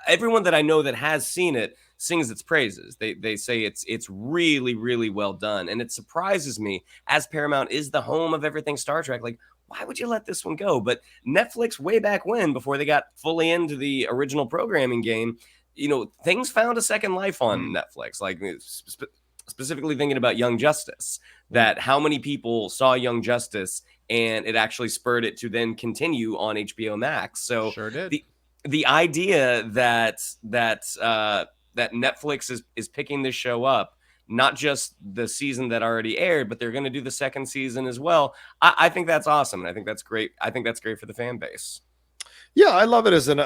everyone that I know that has seen it sings its praises. They say it's really, really well done. And it surprises me, as Paramount is the home of everything Star Trek, like, why would you let this one go? But Netflix, way back when, before they got fully into the original programming game, things found a second life on Netflix. Like specifically thinking about Young Justice, that how many people saw Young Justice and it actually spurred it to then continue on HBO Max. So sure did. The idea that Netflix is picking this show up, not just the season that already aired, but they're going to do the second season as well. I think that's awesome. And I think that's great. I think that's great for the fan base. Yeah, I love it as an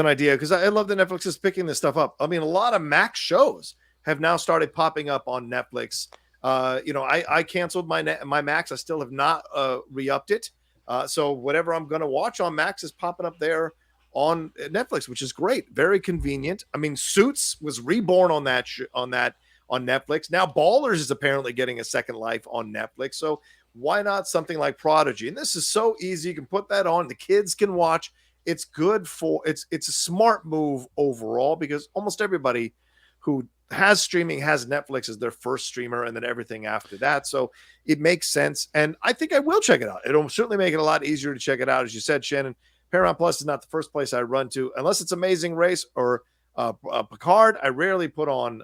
idea because I love that Netflix is picking this stuff up. I mean, a lot of Max shows have now started popping up on Netflix. I canceled my Max. I still have not re-upped it. So whatever I'm going to watch on Max is popping up there on Netflix, which is great. Very convenient. I mean, Suits was reborn on Netflix. Now Ballers is apparently getting a second life on Netflix. So why not something like Prodigy? And this is so easy. You can put that on. The kids can watch. It's good it's a smart move overall because almost everybody who has streaming, has Netflix as their first streamer, and then everything after that. So it makes sense. And I think I will check it out. It'll certainly make it a lot easier to check it out. As you said, Shannon, Paramount Plus is not the first place I run to, unless it's Amazing Race or Picard. I rarely put on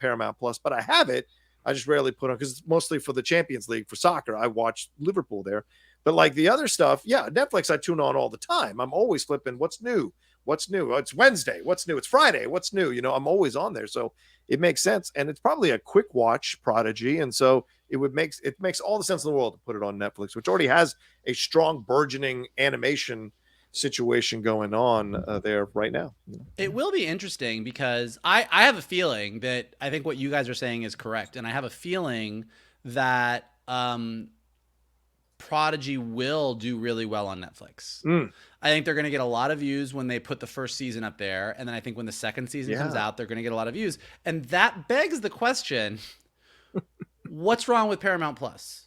Paramount Plus, but I have it. I just rarely put on because it's mostly for the Champions League for soccer. I watch Liverpool there. But like the other stuff, yeah, Netflix I tune on all the time. I'm always flipping what's new. What's new? Oh, it's Wednesday. What's new? It's Friday. What's new? You know, I'm always on there. So it makes sense. And it's probably a quick watch Prodigy. And so it makes all the sense in the world to put it on Netflix, which already has a strong burgeoning animation situation going on there right now. It will be interesting because I have a feeling that I think what you guys are saying is correct. And I have a feeling that Prodigy will do really well on Netflix. I think they're going to get a lot of views when they put the first season up there. And then I think when the second season comes out, they're going to get a lot of views. And that begs the question, what's wrong with Paramount Plus?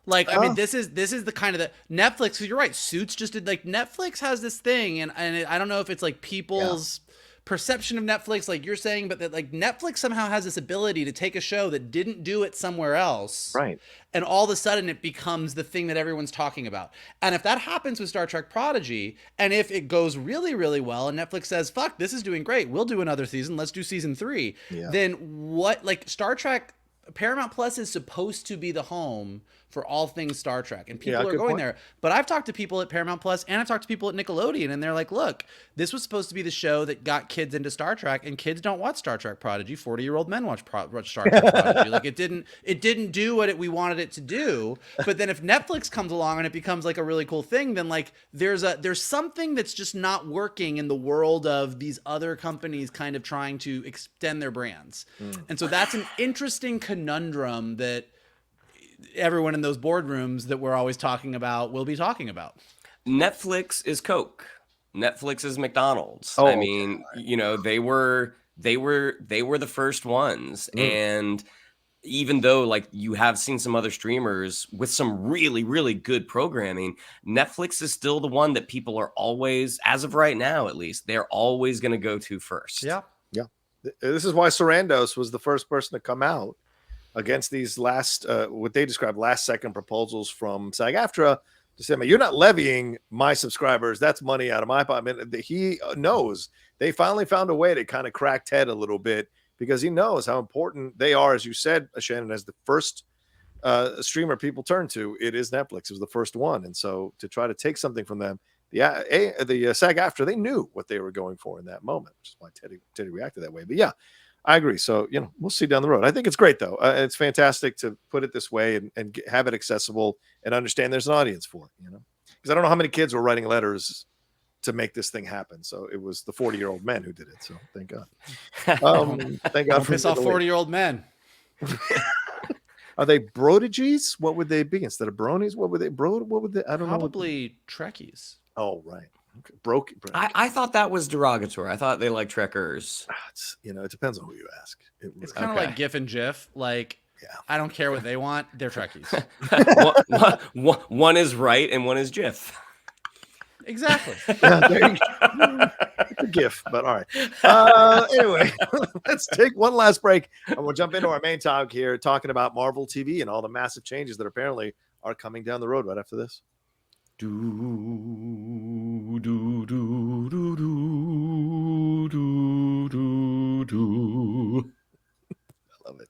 Like, I mean, this is the kind of the Netflix, because you're right, Suits just did, like, Netflix has this thing, and I don't know if it's like people's perception of Netflix, like you're saying, but that like Netflix somehow has this ability to take a show that didn't do it somewhere else, right? And all of a sudden it becomes the thing that everyone's talking about. And if that happens with Star Trek Prodigy, and if it goes really, really well, and Netflix says, "Fuck, this is doing great. We'll do another season. Let's do season 3." Then what? Like Star Trek. Paramount Plus is supposed to be the home for all things Star Trek, and people are going there. But I've talked to people at Paramount Plus, and I've talked to people at Nickelodeon, and they're like, look, this was supposed to be the show that got kids into Star Trek, and kids don't watch Star Trek Prodigy. 40-year-old men watch Star Trek Prodigy. Like it didn't do what we wanted it to do. But then if Netflix comes along and it becomes like a really cool thing, then like there's something that's just not working in the world of these other companies kind of trying to extend their brands. And so that's an interesting conundrum that everyone in those boardrooms that we're always talking about will be talking about. Netflix is Coke. Netflix is McDonald's. I mean, you know, they were the first ones. And even though like you have seen some other streamers with some really, really good programming, Netflix is still the one that people are always, as of right now, at least, they're always going to go to first. Yeah. This is why Sarandos was the first person to come out against these last, what they described last second proposals from SAG-AFTRA to say, you're not levying my subscribers. That's money out of my pocket. I mean, he knows they finally found a way to kind of crack Ted a little bit because he knows how important they are, as you said, Shannon, as the first streamer people turn to. It is Netflix. It was the first one. And so to try to take something from them, the SAG-AFTRA, they knew what they were going for in that moment, which is why Teddy reacted that way. But yeah, I agree. So, you know, we'll see down the road. I think it's great, though. It's fantastic to put it this way and have it accessible and understand there's an audience for it, you know, because I don't know how many kids were writing letters to make this thing happen. So it was the 40-year-old men who did it. So thank God. Thank God for piss off 40-year-old men. Are they prodigies? What would they be instead of bronies? What would they What would they? I don't know. Probably Trekkies. Oh, right. Okay. Broke. I thought that was derogatory. I thought they like Trekkers. You know, it depends on who you ask. It's kind of like GIF and GIF. Like, I don't care what they want. They're Trekkies. One is right and one is GIF. Exactly. There you go. It's a GIF, but all right. Anyway, let's take one last break and we'll jump into our main topic here, talking about Marvel TV and all the massive changes that apparently are coming down the road right after this. I love it.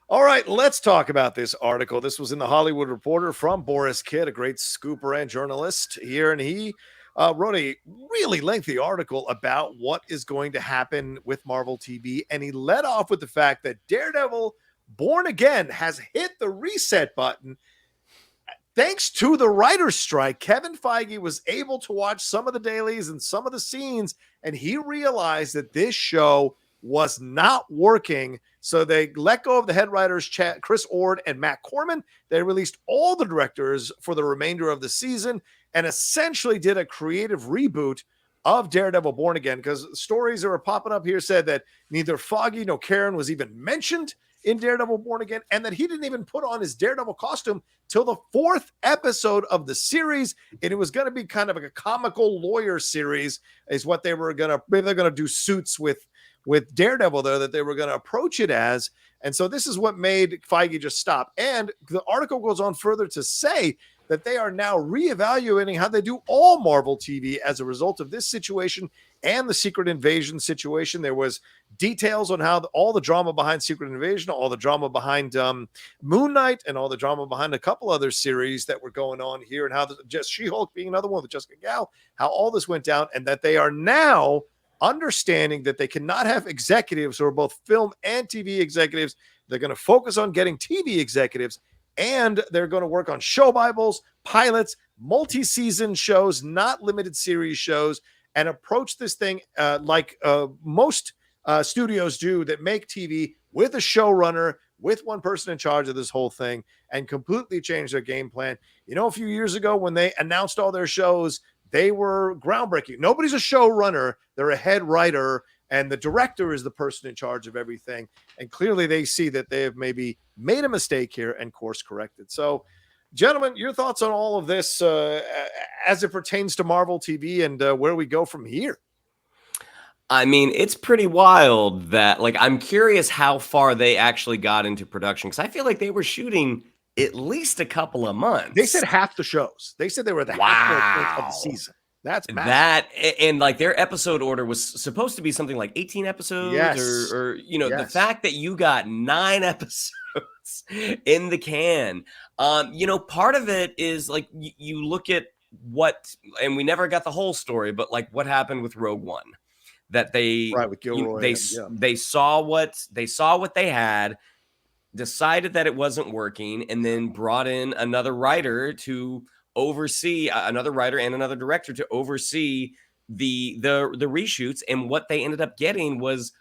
All right, let's talk about this article. This was in the Hollywood Reporter from Boris Kidd, a great scooper and journalist here, and he wrote a really lengthy article about what is going to happen with Marvel TV, and he led off with the fact that Daredevil Born Again has hit the reset button. Thanks to the writer's strike, Kevin Feige was able to watch some of the dailies and some of the scenes, and he realized that this show was not working. So they let go of the head writers, Chris Ord and Matt Corman. They released all the directors for the remainder of the season and essentially did a creative reboot of Daredevil Born Again, because stories that were popping up here said that neither Foggy nor Karen was even mentioned in Daredevil Born Again, and that he didn't even put on his Daredevil costume till the 4th episode of the series. And it was going to be kind of like a comical lawyer series is what they were going to, maybe they're going to do Suits with with Daredevil, though, that they were going to approach it as. And so this is what made Feige just stop. And the article goes on further to say that they are now reevaluating how they do all Marvel TV as a result of this situation and the Secret Invasion situation. There was details on how all the drama behind Secret Invasion, all the drama behind Moon Knight, and all the drama behind a couple other series that were going on here, and how just She-Hulk being another one with Jessica Gal, how all this went down, and that they are now understanding that they cannot have executives who are both film and TV executives. They're going to focus on getting TV executives, and they're going to work on show Bibles, pilots, multi-season shows, not limited series shows, and approach this thing like most studios do that make TV, with a showrunner, with one person in charge of this whole thing, and completely change their game plan. You know, a few years ago when they announced all their shows, they were groundbreaking. Nobody's a showrunner. They're a head writer, and the director is the person in charge of everything. And clearly they see that they have maybe made a mistake here and course corrected. So, gentlemen, your thoughts on all of this as it pertains to Marvel TV and where we go from here? I mean, it's pretty wild that, like, I'm curious how far they actually got into production, because I feel like they were shooting at least a couple of months. They said half the shows. They said they were at the halfway point of the season. That's massive. That, and like their episode order was supposed to be something like 18 episodes, yes. or you know, the fact that you got 9 episodes in the can. You know, part of it is like you look at what, and we never got the whole story, but like what happened with Rogue One, that they with Gilroy, they saw what they had, decided that it wasn't working, and then brought in another writer to oversee, another writer and another director to oversee the reshoots. And what they ended up getting was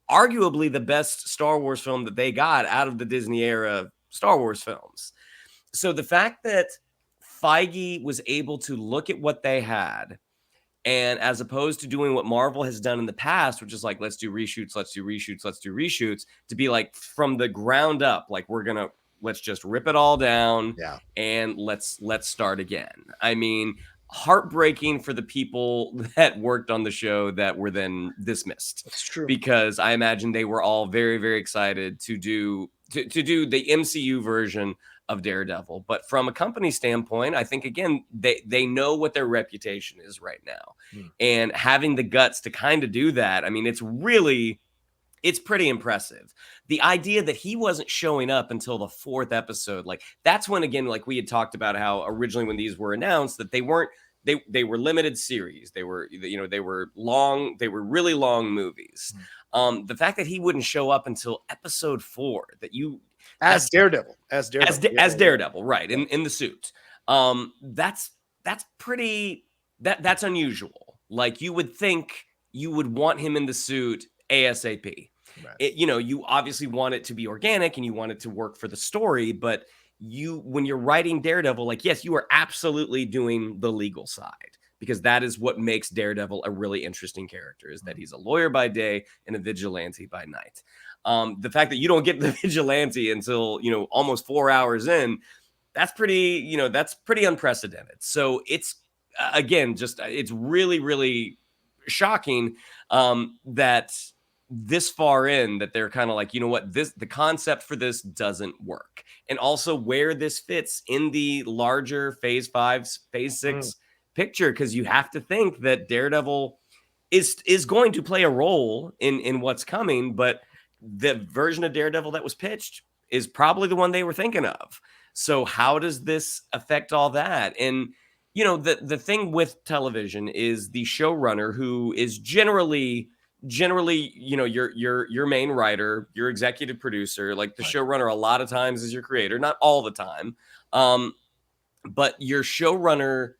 arguably the best Star Wars film that they got out of the Disney era Star Wars films. So the fact that Feige was able to look at what they had, and as opposed to doing what Marvel has done in the past, which is like, let's do reshoots, to be like from the ground up, like let's just rip it all down, and let's start again. I mean, heartbreaking for the people that worked on the show that were then dismissed. That's true. Because I imagine they were all very, very excited to do the MCU version of Daredevil. But from a company standpoint, I think, again, they know what their reputation is right now. And having the guts to kind of do that, I mean, it's pretty impressive. The idea that he wasn't showing up until the 4th episode, like that's when, again, like we had talked about how originally when these were announced, that they were limited series. They were, you know, they were really long movies. The fact that he wouldn't show up until episode 4, that you as Daredevil, right, in the suit. That's unusual. Like, you would think you would want him in the suit ASAP. Right. You know, you obviously want it to be organic and you want it to work for the story, but when you're writing Daredevil, like, yes, you are absolutely doing the legal side, because that is what makes Daredevil a really interesting character, is that he's a lawyer by day and a vigilante by night. The fact that you don't get the vigilante until, you know, almost 4 hours in, that's pretty unprecedented. So it's, again, it's really, really shocking that this far in, that they're kind of like, you know what, the concept for this doesn't work. And also where this fits in the larger phase 5, phase 6 picture, because you have to think that Daredevil is going to play a role in what's coming, but the version of Daredevil that was pitched is probably the one they were thinking of. So how does this affect all that? And, you know, the thing with television is the showrunner, who is generally, you know, your main writer, your executive producer, like the showrunner a lot of times is your creator, not all the time. But your showrunner,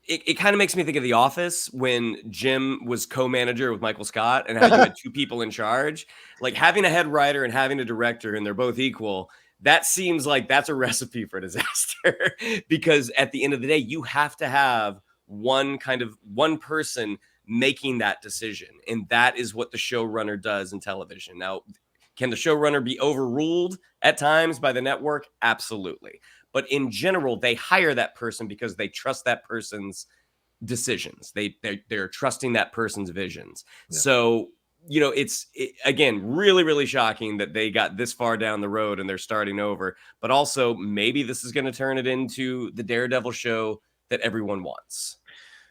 it kind of makes me think of The Office, when Jim was co-manager with Michael Scott and how you had 2 people in charge. Like, having a head writer and having a director, and they're both equal, that seems like that's a recipe for disaster. Because at the end of the day, you have to have one person making that decision. And that is what the showrunner does in television. Now, can the showrunner be overruled at times by the network? Absolutely. But in general, they hire that person because they trust that person's decisions. They're trusting that person's visions. Yeah. So, it's again, really, really shocking that they got this far down the road and they're starting over. But also, maybe this is going to turn it into the Daredevil show that everyone wants.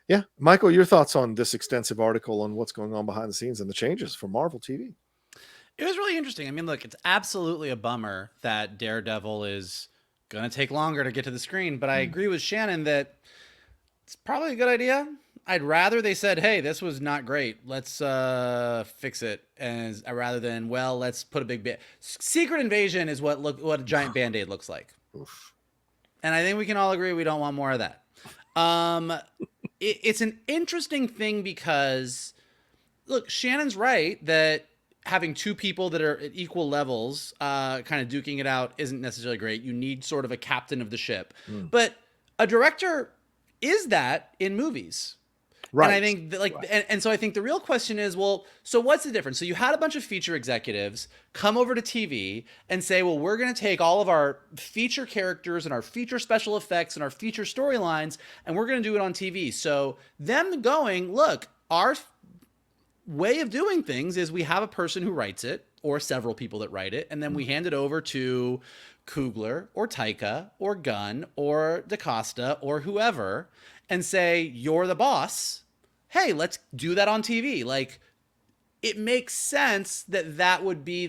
Yeah. Michael, your thoughts on this extensive article on what's going on behind the scenes and the changes for Marvel TV? It was really interesting. I mean, look, it's absolutely a bummer that Daredevil is going to take longer to get to the screen, but I agree with Shannon that it's probably a good idea. I'd rather they said, hey, this was not great, let's fix it, and rather than, well, let's put a big Secret Invasion is what a giant Band-Aid looks like. Oof. And I think we can all agree we don't want more of that. It's an interesting thing because, look, Shannon's right that having two people that are at equal levels, kind of duking it out, isn't necessarily great. You need sort of a captain of the ship. But a director is that in movies. Right. And I think that, and so I think the real question is, well, so what's the difference? So you had a bunch of feature executives come over to TV and say, well, we're going to take all of our feature characters and our feature special effects and our feature storylines, and we're going to do it on TV. So them going, look, our way of doing things is we have a person who writes it, or several people that write it, and then we hand it over to Coogler or Taika or Gunn or DaCosta or whoever and say, you're the boss. Hey, let's do that on TV. Like, it makes sense that would be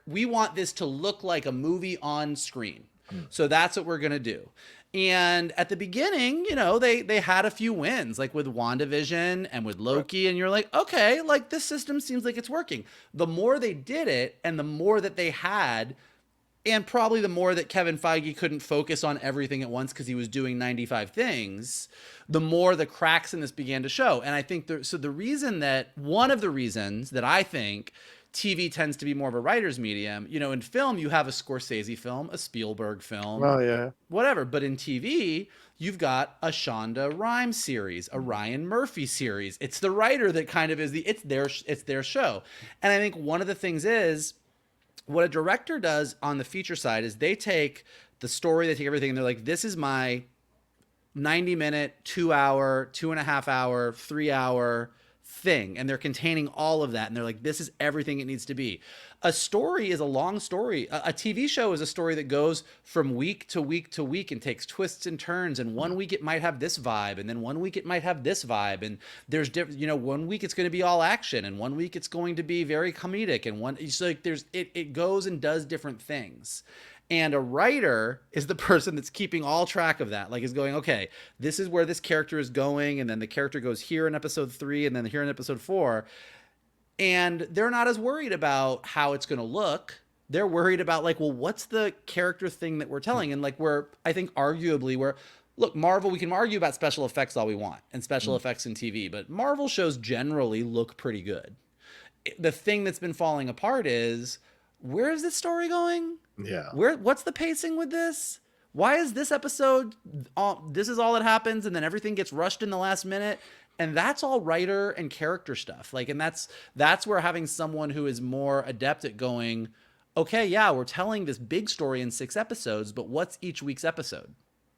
we want this to look like a movie on screen. So that's what we're going to do. And at the beginning, they had a few wins, like with WandaVision and with Loki. And you're like, okay, like this system seems like it's working. The more they did it and the more that they had, and probably the more that Kevin Feige couldn't focus on everything at once because he was doing 95 things, the more the cracks in this began to show. And I think one of the reasons that I think TV tends to be more of a writer's medium, in film, you have a Scorsese film, a Spielberg film, whatever. But in TV, you've got a Shonda Rhimes series, a Ryan Murphy series. It's the writer that kind of is it's their show. And I think one of the things is, what a director does on the feature side is they take the story, they take everything, and they're like, this is my 90-minute, 2-hour, 2.5-hour, 3-hour thing. And they're containing all of that. And they're like, this is everything it needs to be. A story is a long story. A TV show is a story that goes from week to week to week and takes twists and turns. And one week it might have this vibe, and then one week it might have this vibe. And there's different, 1 week it's going to be all action, and 1 week it's going to be very comedic, and it's like it goes and does different things. And a writer is the person that's keeping all track of that. Like, is going, okay, this is where this character is going, and then the character goes here in episode 3, and then here in episode 4. And they're not as worried about how it's going to look. They're worried about, like, well, what's the character thing that we're telling? And, like, I think arguably, look, Marvel, we can argue about special effects all we want and special effects in TV, but Marvel shows generally look pretty good. The thing that's been falling apart is, where is this story going? Yeah. What's the pacing with this? Why is this episode, this is all that happens, and then everything gets rushed in the last minute? And that's all writer and character stuff. Like, and that's where having someone who is more adept at going, okay, yeah, we're telling this big story in 6 episodes, but what's each week's episode?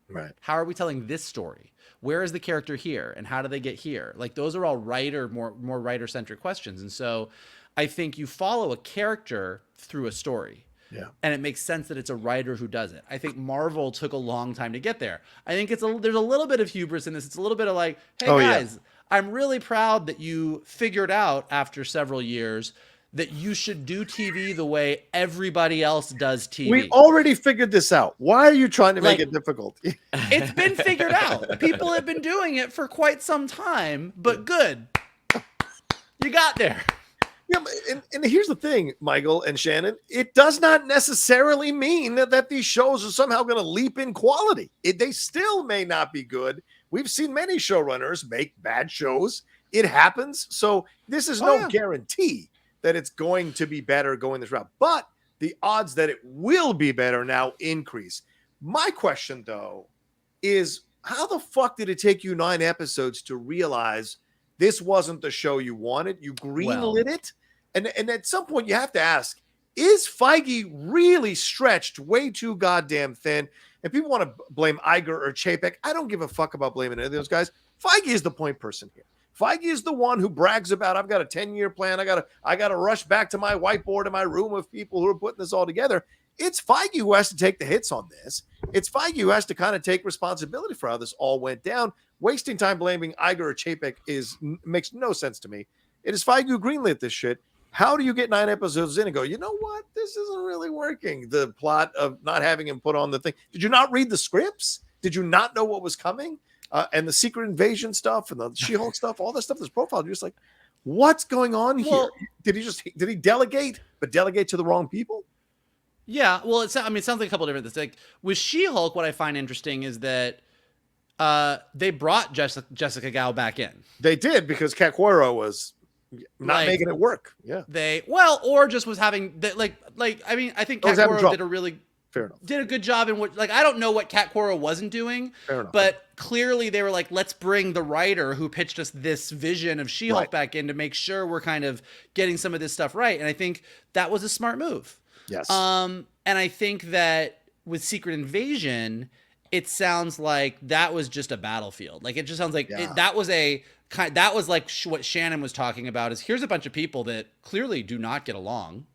Right. How are we telling this story? Where is the character here? And how do they get here? Like, those are all more writer-centric questions. And so I think you follow a character through a story. Yeah. And it makes sense that it's a writer who does it. I think Marvel took a long time to get there. I think there's a little bit of hubris in this. It's a little bit of like, hey, guys, I'm really proud that you figured out after several years that you should do TV the way everybody else does TV. We already figured this out. Why are you trying to make it difficult? It's been figured out. People have been doing it for quite some time, but good. You got there. Yeah, and here's the thing, Michael and Shannon. It does not necessarily mean that these shows are somehow going to leap in quality. They still may not be good. We've seen many showrunners make bad shows. It happens. So this is no guarantee that it's going to be better going this route. But the odds that it will be better now increase. My question, though, is how the fuck did it take you 9 episodes to realize this wasn't the show you wanted? You greenlit it? And at some point you have to ask, is Feige really stretched way too goddamn thin? And people want to blame Iger or Chapek. I don't give a fuck about blaming any of those guys. Feige is the point person here. Feige is the one who brags about, I've got a 10-year plan. I gotta rush back to my whiteboard in my room of people who are putting this all together. It's Feige who has to take the hits on this. It's Feige who has to kind of take responsibility for how this all went down. Wasting time blaming Iger or Chapek makes no sense to me. It is Feige who greenlit this shit. How do you get 9 episodes in and go, you know what? This isn't really working. The plot of not having him put on the thing. Did you not read the scripts? Did you not know what was coming? And the Secret Invasion stuff and the She-Hulk stuff, all that stuff that's profiled. You're just like, what's going on here? Did he delegate, but delegate to the wrong people? Yeah, well, it sounds like a couple different things. Like with She-Hulk, what I find interesting is that they brought Jessica Gao back in. They did, because Caquero was not making it work. Yeah. Or just was having I think Caquero did a good job in what, I don't know what Cat Quora wasn't doing, but clearly they were like, let's bring the writer who pitched us this vision of She-Hulk back in to make sure we're kind of getting some of this stuff right. And I think that was a smart move. Yes. And I think that with Secret Invasion, it sounds like that was just a battlefield. Like, it just sounds like that was like what Shannon was talking about, is here's a bunch of people that clearly do not get along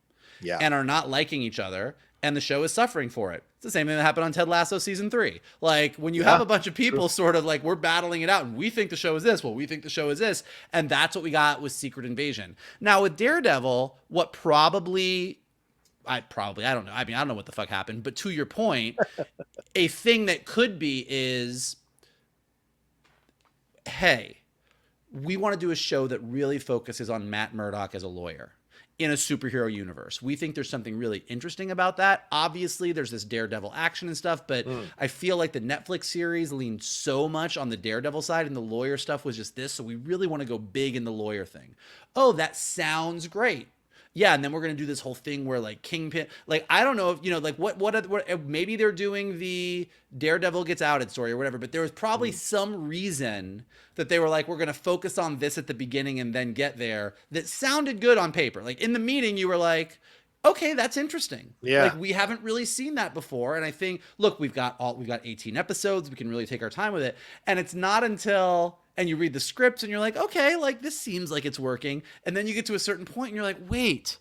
and are not liking each other. And the show is suffering for it. It's the same thing that happened on Ted Lasso season 3. Like, when you have a bunch of people sort of like, we're battling it out and we think the show is this. Well, we think the show is this. And that's what we got with Secret Invasion. Now with Daredevil, what I don't know. I mean, I don't know what the fuck happened, but to your point, a thing that could be is, hey, we want to do a show that really focuses on Matt Murdock as a lawyer in a superhero universe. We think there's something really interesting about that. Obviously, there's this Daredevil action and stuff, but I feel like the Netflix series leaned so much on the Daredevil side and the lawyer stuff was just this. So we really want to go big in the lawyer thing. Oh, that sounds great. Yeah, and then we're gonna do this whole thing where like Kingpin, like I don't know if what maybe they're doing the Daredevil gets outed story or whatever, but there was probably some reason that they were like, we're gonna focus on this at the beginning and then get there. That sounded good on paper. Like in the meeting, you were like, okay, that's interesting. Yeah, like we haven't really seen that before, and I think, look, we've got 18 episodes, we can really take our time with it, and it's not until. And you read the script and you're like, okay, like this seems like it's working. And then you get to a certain point and you're like, wait,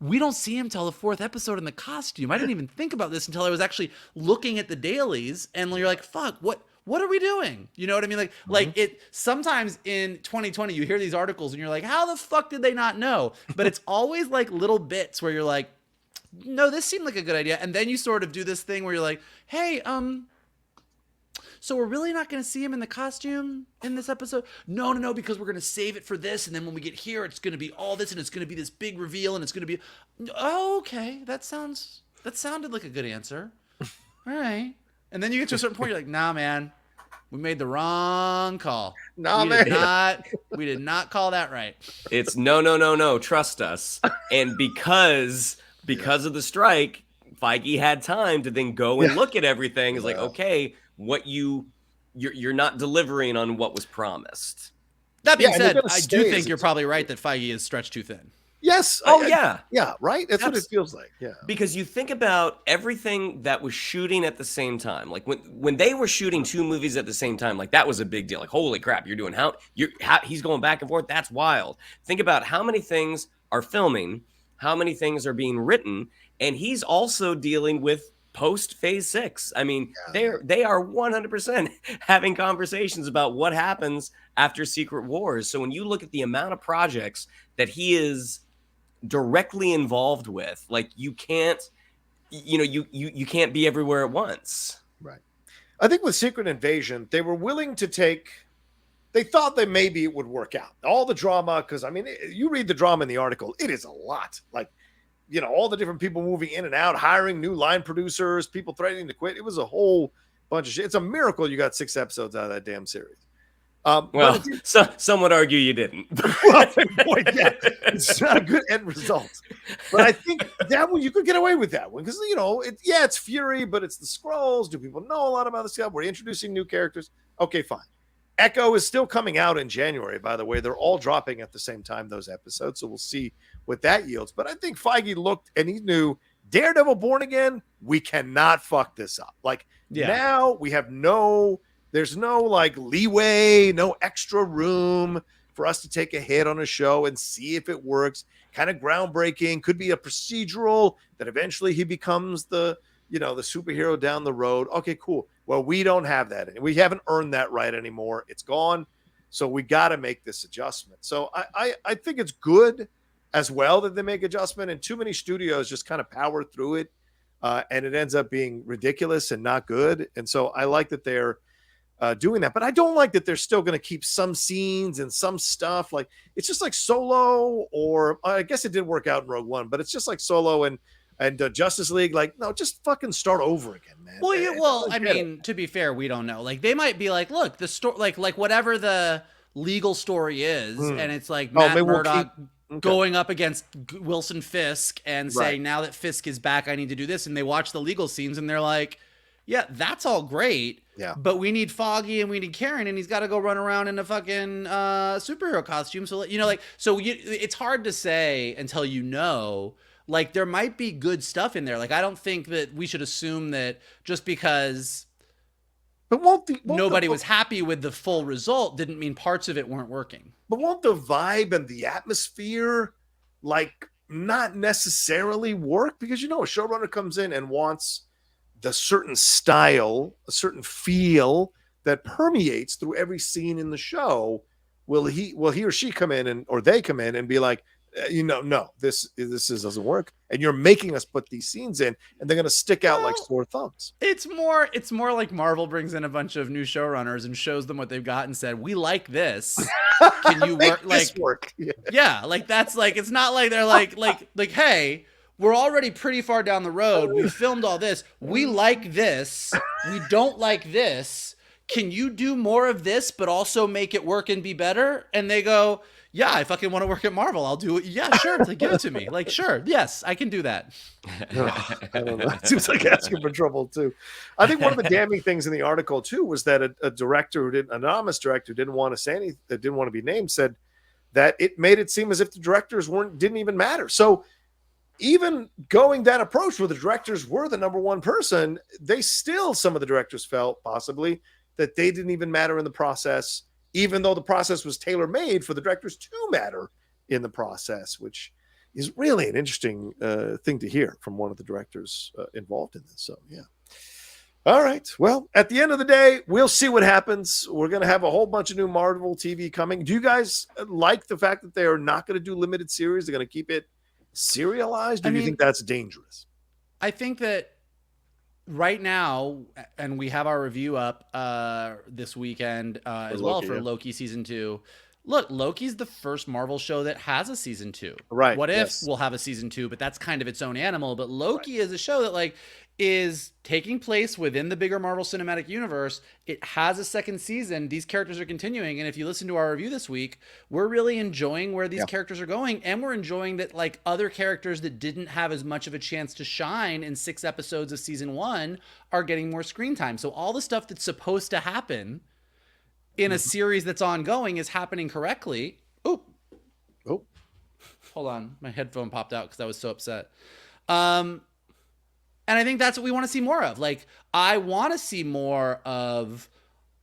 we don't see him till the 4th episode in the costume. I didn't even think about this until I was actually looking at the dailies. And you're like, fuck, what are we doing? You know what I mean? Like it, sometimes in 2020, you hear these articles and you're like, how the fuck did they not know? But it's always like little bits where you're like, no, this seemed like a good idea. And then you sort of do this thing where you're like, hey, so we're really not going to see him in the costume in this episode? No, because we're going to save it for this. And then when we get here, it's going to be all this and it's going to be this big reveal and it's going to be, oh, okay. That sounded like a good answer. All right. And then you get to a certain point, you're like, nah, man, we made the wrong call. Nah, we did not call that right. It's no, trust us. And because of the strike, Feige had time to then go and look at everything. It's like, okay, what you're not delivering on what was promised. That being said, I do think you're probably right that Feige is stretched too thin. Yes. Yeah, right? That's what it feels like. Yeah. Because you think about everything that was shooting at the same time. Like when they were shooting 2 movies at the same time, like that was a big deal. Like, holy crap, he's going back and forth. That's wild. Think about how many things are filming, how many things are being written, and he's also dealing with post phase 6. I mean, they are 100% having conversations about what happens after Secret Wars. So when you look at the amount of projects that he is directly involved with, like you can't be everywhere at once. Right. I think with Secret Invasion, they were willing to they thought that maybe it would work out. All the drama, because I mean, you read the drama in the article, it is a lot. Like, all the different people moving in and out, hiring new line producers, people threatening to quit. It was a whole bunch of shit. It's a miracle you got 6 episodes out of that damn series. Well, some would argue you didn't. Well, yeah, it's not a good end result. But I think that one, you could get away with that one because, it's Fury, but it's the Skrulls. Do people know a lot about this guy? We're introducing new characters. Okay, fine. Echo is still coming out in January, by the way. They're all dropping at the same time, those episodes. So we'll see what that yields. But I think Feige looked and he knew Daredevil Born Again, we cannot fuck this up. Like now we have no There's no like leeway, no extra room for us to take a hit on a show and see if it works. Kind of groundbreaking, could be a procedural that eventually he becomes the superhero down the road. Okay, cool. Well, we don't have that. We haven't earned that right anymore. It's gone. So we got to make this adjustment. So I think it's good as well that they make adjustment, and too many studios just kind of power through it. And it ends up being ridiculous and not good. And so I like that they're doing that, but I don't like that they're still going to keep some scenes and some stuff. Like it's just like Solo, or I guess it did work out in Rogue One, but it's just like Solo and Justice League. Like, no, just fucking start over again, man. Well, I mean, to be fair, we don't know. Like they might be like, look, the story, like whatever the legal story is, and it's like Matt Murdock going up against Wilson Fisk and saying, now that Fisk is back, I need to do this. And they watch the legal scenes and they're like, yeah, that's all great. Yeah. But we need Foggy and we need Karen, and he's got to go run around in a fucking superhero costume. So, it's hard to say until like there might be good stuff in there. Like, I don't think that we should assume that just because nobody was happy with the full result didn't mean parts of it weren't working. But won't the vibe and the atmosphere like not necessarily work? Because a showrunner comes in and wants the certain style, a certain feel that permeates through every scene in the show. Will he or she come in or they come in and be like, no, this doesn't work, and you're making us put these scenes in, and they're going to stick out like sore thumbs. It's more like Marvel brings in a bunch of new showrunners and shows them what they've got and said, we like this. Can you work? Yeah, like that's like, it's not like they're like, hey, we're already pretty far down the road. We filmed all this. We like this. We don't like this. Can you do more of this, but also make it work and be better? And they go, yeah, I fucking want to work at Marvel. I'll do it. Yeah, sure. Like, give it to me. Like, sure. Yes, I can do that. I don't know. It seems like asking for trouble too. I think one of the damning things in the article too was that a director an anonymous director who didn't want to say anything, that didn't want to be named, said that it made it seem as if the directors didn't even matter. So even going that approach where the directors were the number one person, some of the directors felt possibly that they didn't even matter in the process, even though the process was tailor-made for the directors to matter in the process, which is really an interesting thing to hear from one of the directors involved in this. So, yeah. All right. Well, at the end of the day, we'll see what happens. We're going to have a whole bunch of new Marvel TV coming. Do you guys like the fact that they are not going to do limited series? They're going to keep it serialized? Or do you think that's dangerous? I think that right now, and we have our review up this weekend as well for Loki season 2. Look, Loki's the first Marvel show that has a season 2. Right. What if we'll have a season 2, but that's kind of its own animal. But Loki is a show that like is taking place within the bigger Marvel Cinematic Universe. It has a second season. These characters are continuing. And if you listen to our review this week, we're really enjoying where these characters are going. And we're enjoying that like other characters that didn't have as much of a chance to shine in 6 episodes of season 1 are getting more screen time. So all the stuff that's supposed to happen in a series that's ongoing is happening correctly. Oh, hold on. My headphone popped out because I was so upset. And I think that's what we want to see more of. Like, I want to see more of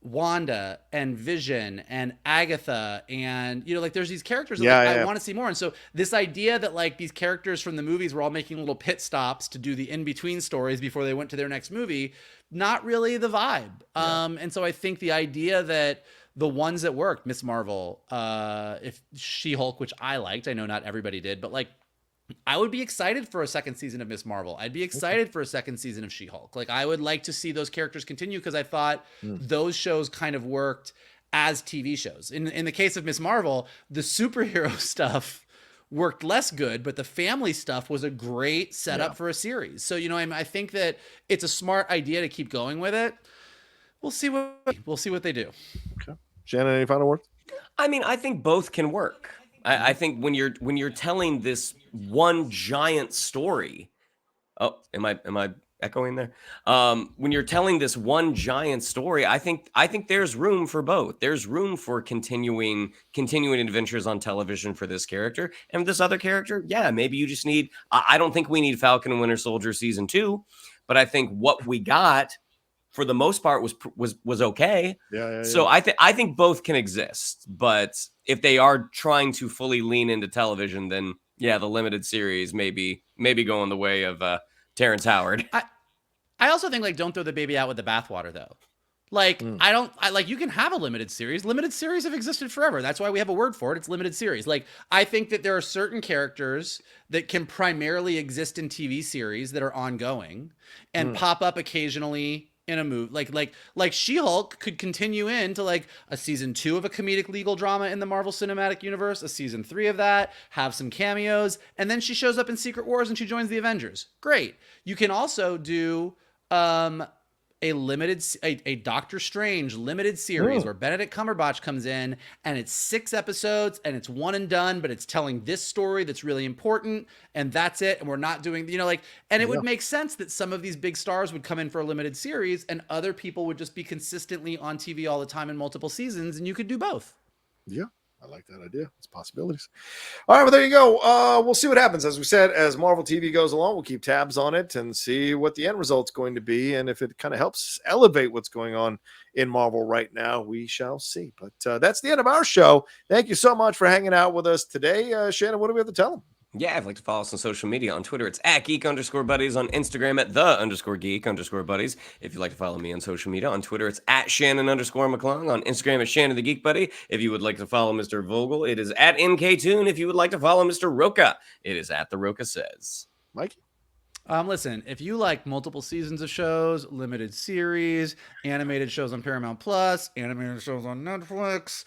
Wanda and Vision and Agatha and, like there's these characters that I want to see more. And so this idea that like these characters from the movies were all making little pit stops to do the in-between stories before they went to their next movie, not really the vibe. And so I think the idea that the ones that worked, Miss Marvel, if She-Hulk, which I liked, I know not everybody did, but like, I would be excited for a second season of Miss Marvel. I'd be excited for a second season of She-Hulk. Like, I would like to see those characters continue because I thought those shows kind of worked as TV shows. In the case of Miss Marvel, the superhero stuff worked less good, but the family stuff was a great setup for a series. So, I think that it's a smart idea to keep going with it. We'll see what they do. Okay. Shannon, any final words? I mean, I think both can work. I think when you're telling this one giant story, am I echoing there? When you're telling this one giant story, I think there's room for both. There's room for continuing adventures on television for this character and this other character. Yeah, maybe you just need. I don't think we need Falcon and Winter Soldier season 2, but I think what we got for the most part was okay. Yeah. So I think both can exist, but if they are trying to fully lean into television, then yeah, the limited series maybe going the way of Terrence Howard. I also think like don't throw the baby out with the bathwater though. Like I like you can have a limited series. Limited series have existed forever. That's why we have a word for it. It's limited series. Like I think that there are certain characters that can primarily exist in TV series that are ongoing and pop up occasionally in a movie. Like She-Hulk could continue into like a season 2 of a comedic legal drama in the Marvel Cinematic Universe, a season 3 of that, have some cameos, and then she shows up in Secret Wars and she joins the Avengers. Great. You can also do a Doctor Strange limited series where Benedict Cumberbatch comes in and it's 6 episodes and it's one and done, but it's telling this story that's really important and that's it. And we're not doing, and it would make sense that some of these big stars would come in for a limited series and other people would just be consistently on TV all the time in multiple seasons, and you could do both. Yeah. I like that idea. It's possibilities. All right, well, there you go. We'll see what happens. As we said, as Marvel TV goes along, we'll keep tabs on it and see what the end result's going to be. And if it kind of helps elevate what's going on in Marvel right now, we shall see. But that's the end of our show. Thank you so much for hanging out with us today. Shannon, what do we have to tell them? Yeah, if you'd like to follow us on social media, on Twitter, it's at @geek_buddies, on Instagram at @the_geek_buddies. If you'd like to follow me on social media, on Twitter, it's at @Shannon_McClung, on Instagram, it's Shannon the Geek Buddy. If you would like to follow Mr. Vogel, it is at NKToon. If you would like to follow Mr. Rocha, it is at The Rocha Says. Mike? Listen, if you like multiple seasons of shows, limited series, animated shows on Paramount Plus, animated shows on Netflix,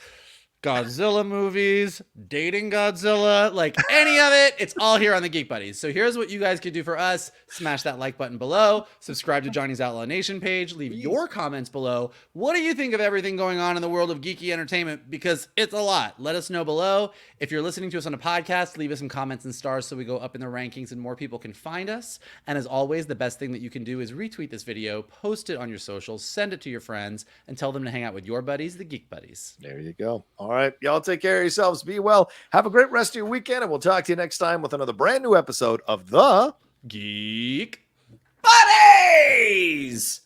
Godzilla movies, dating Godzilla, like any of it, it's all here on the Geek Buddies. So here's what you guys could do for us. Smash that like button below, subscribe to Johnny's Outlaw Nation page, leave your comments below. What do you think of everything going on in the world of geeky entertainment? Because it's a lot. Let us know below. If you're listening to us on a podcast, leave us some comments and stars so we go up in the rankings and more people can find us. And as always, the best thing that you can do is retweet this video, post it on your socials, send it to your friends, and tell them to hang out with your buddies, the Geek Buddies. There you go. All right. Y'all take care of yourselves. Be well. Have a great rest of your weekend, and we'll talk to you next time with another brand new episode of the Geek Buddies!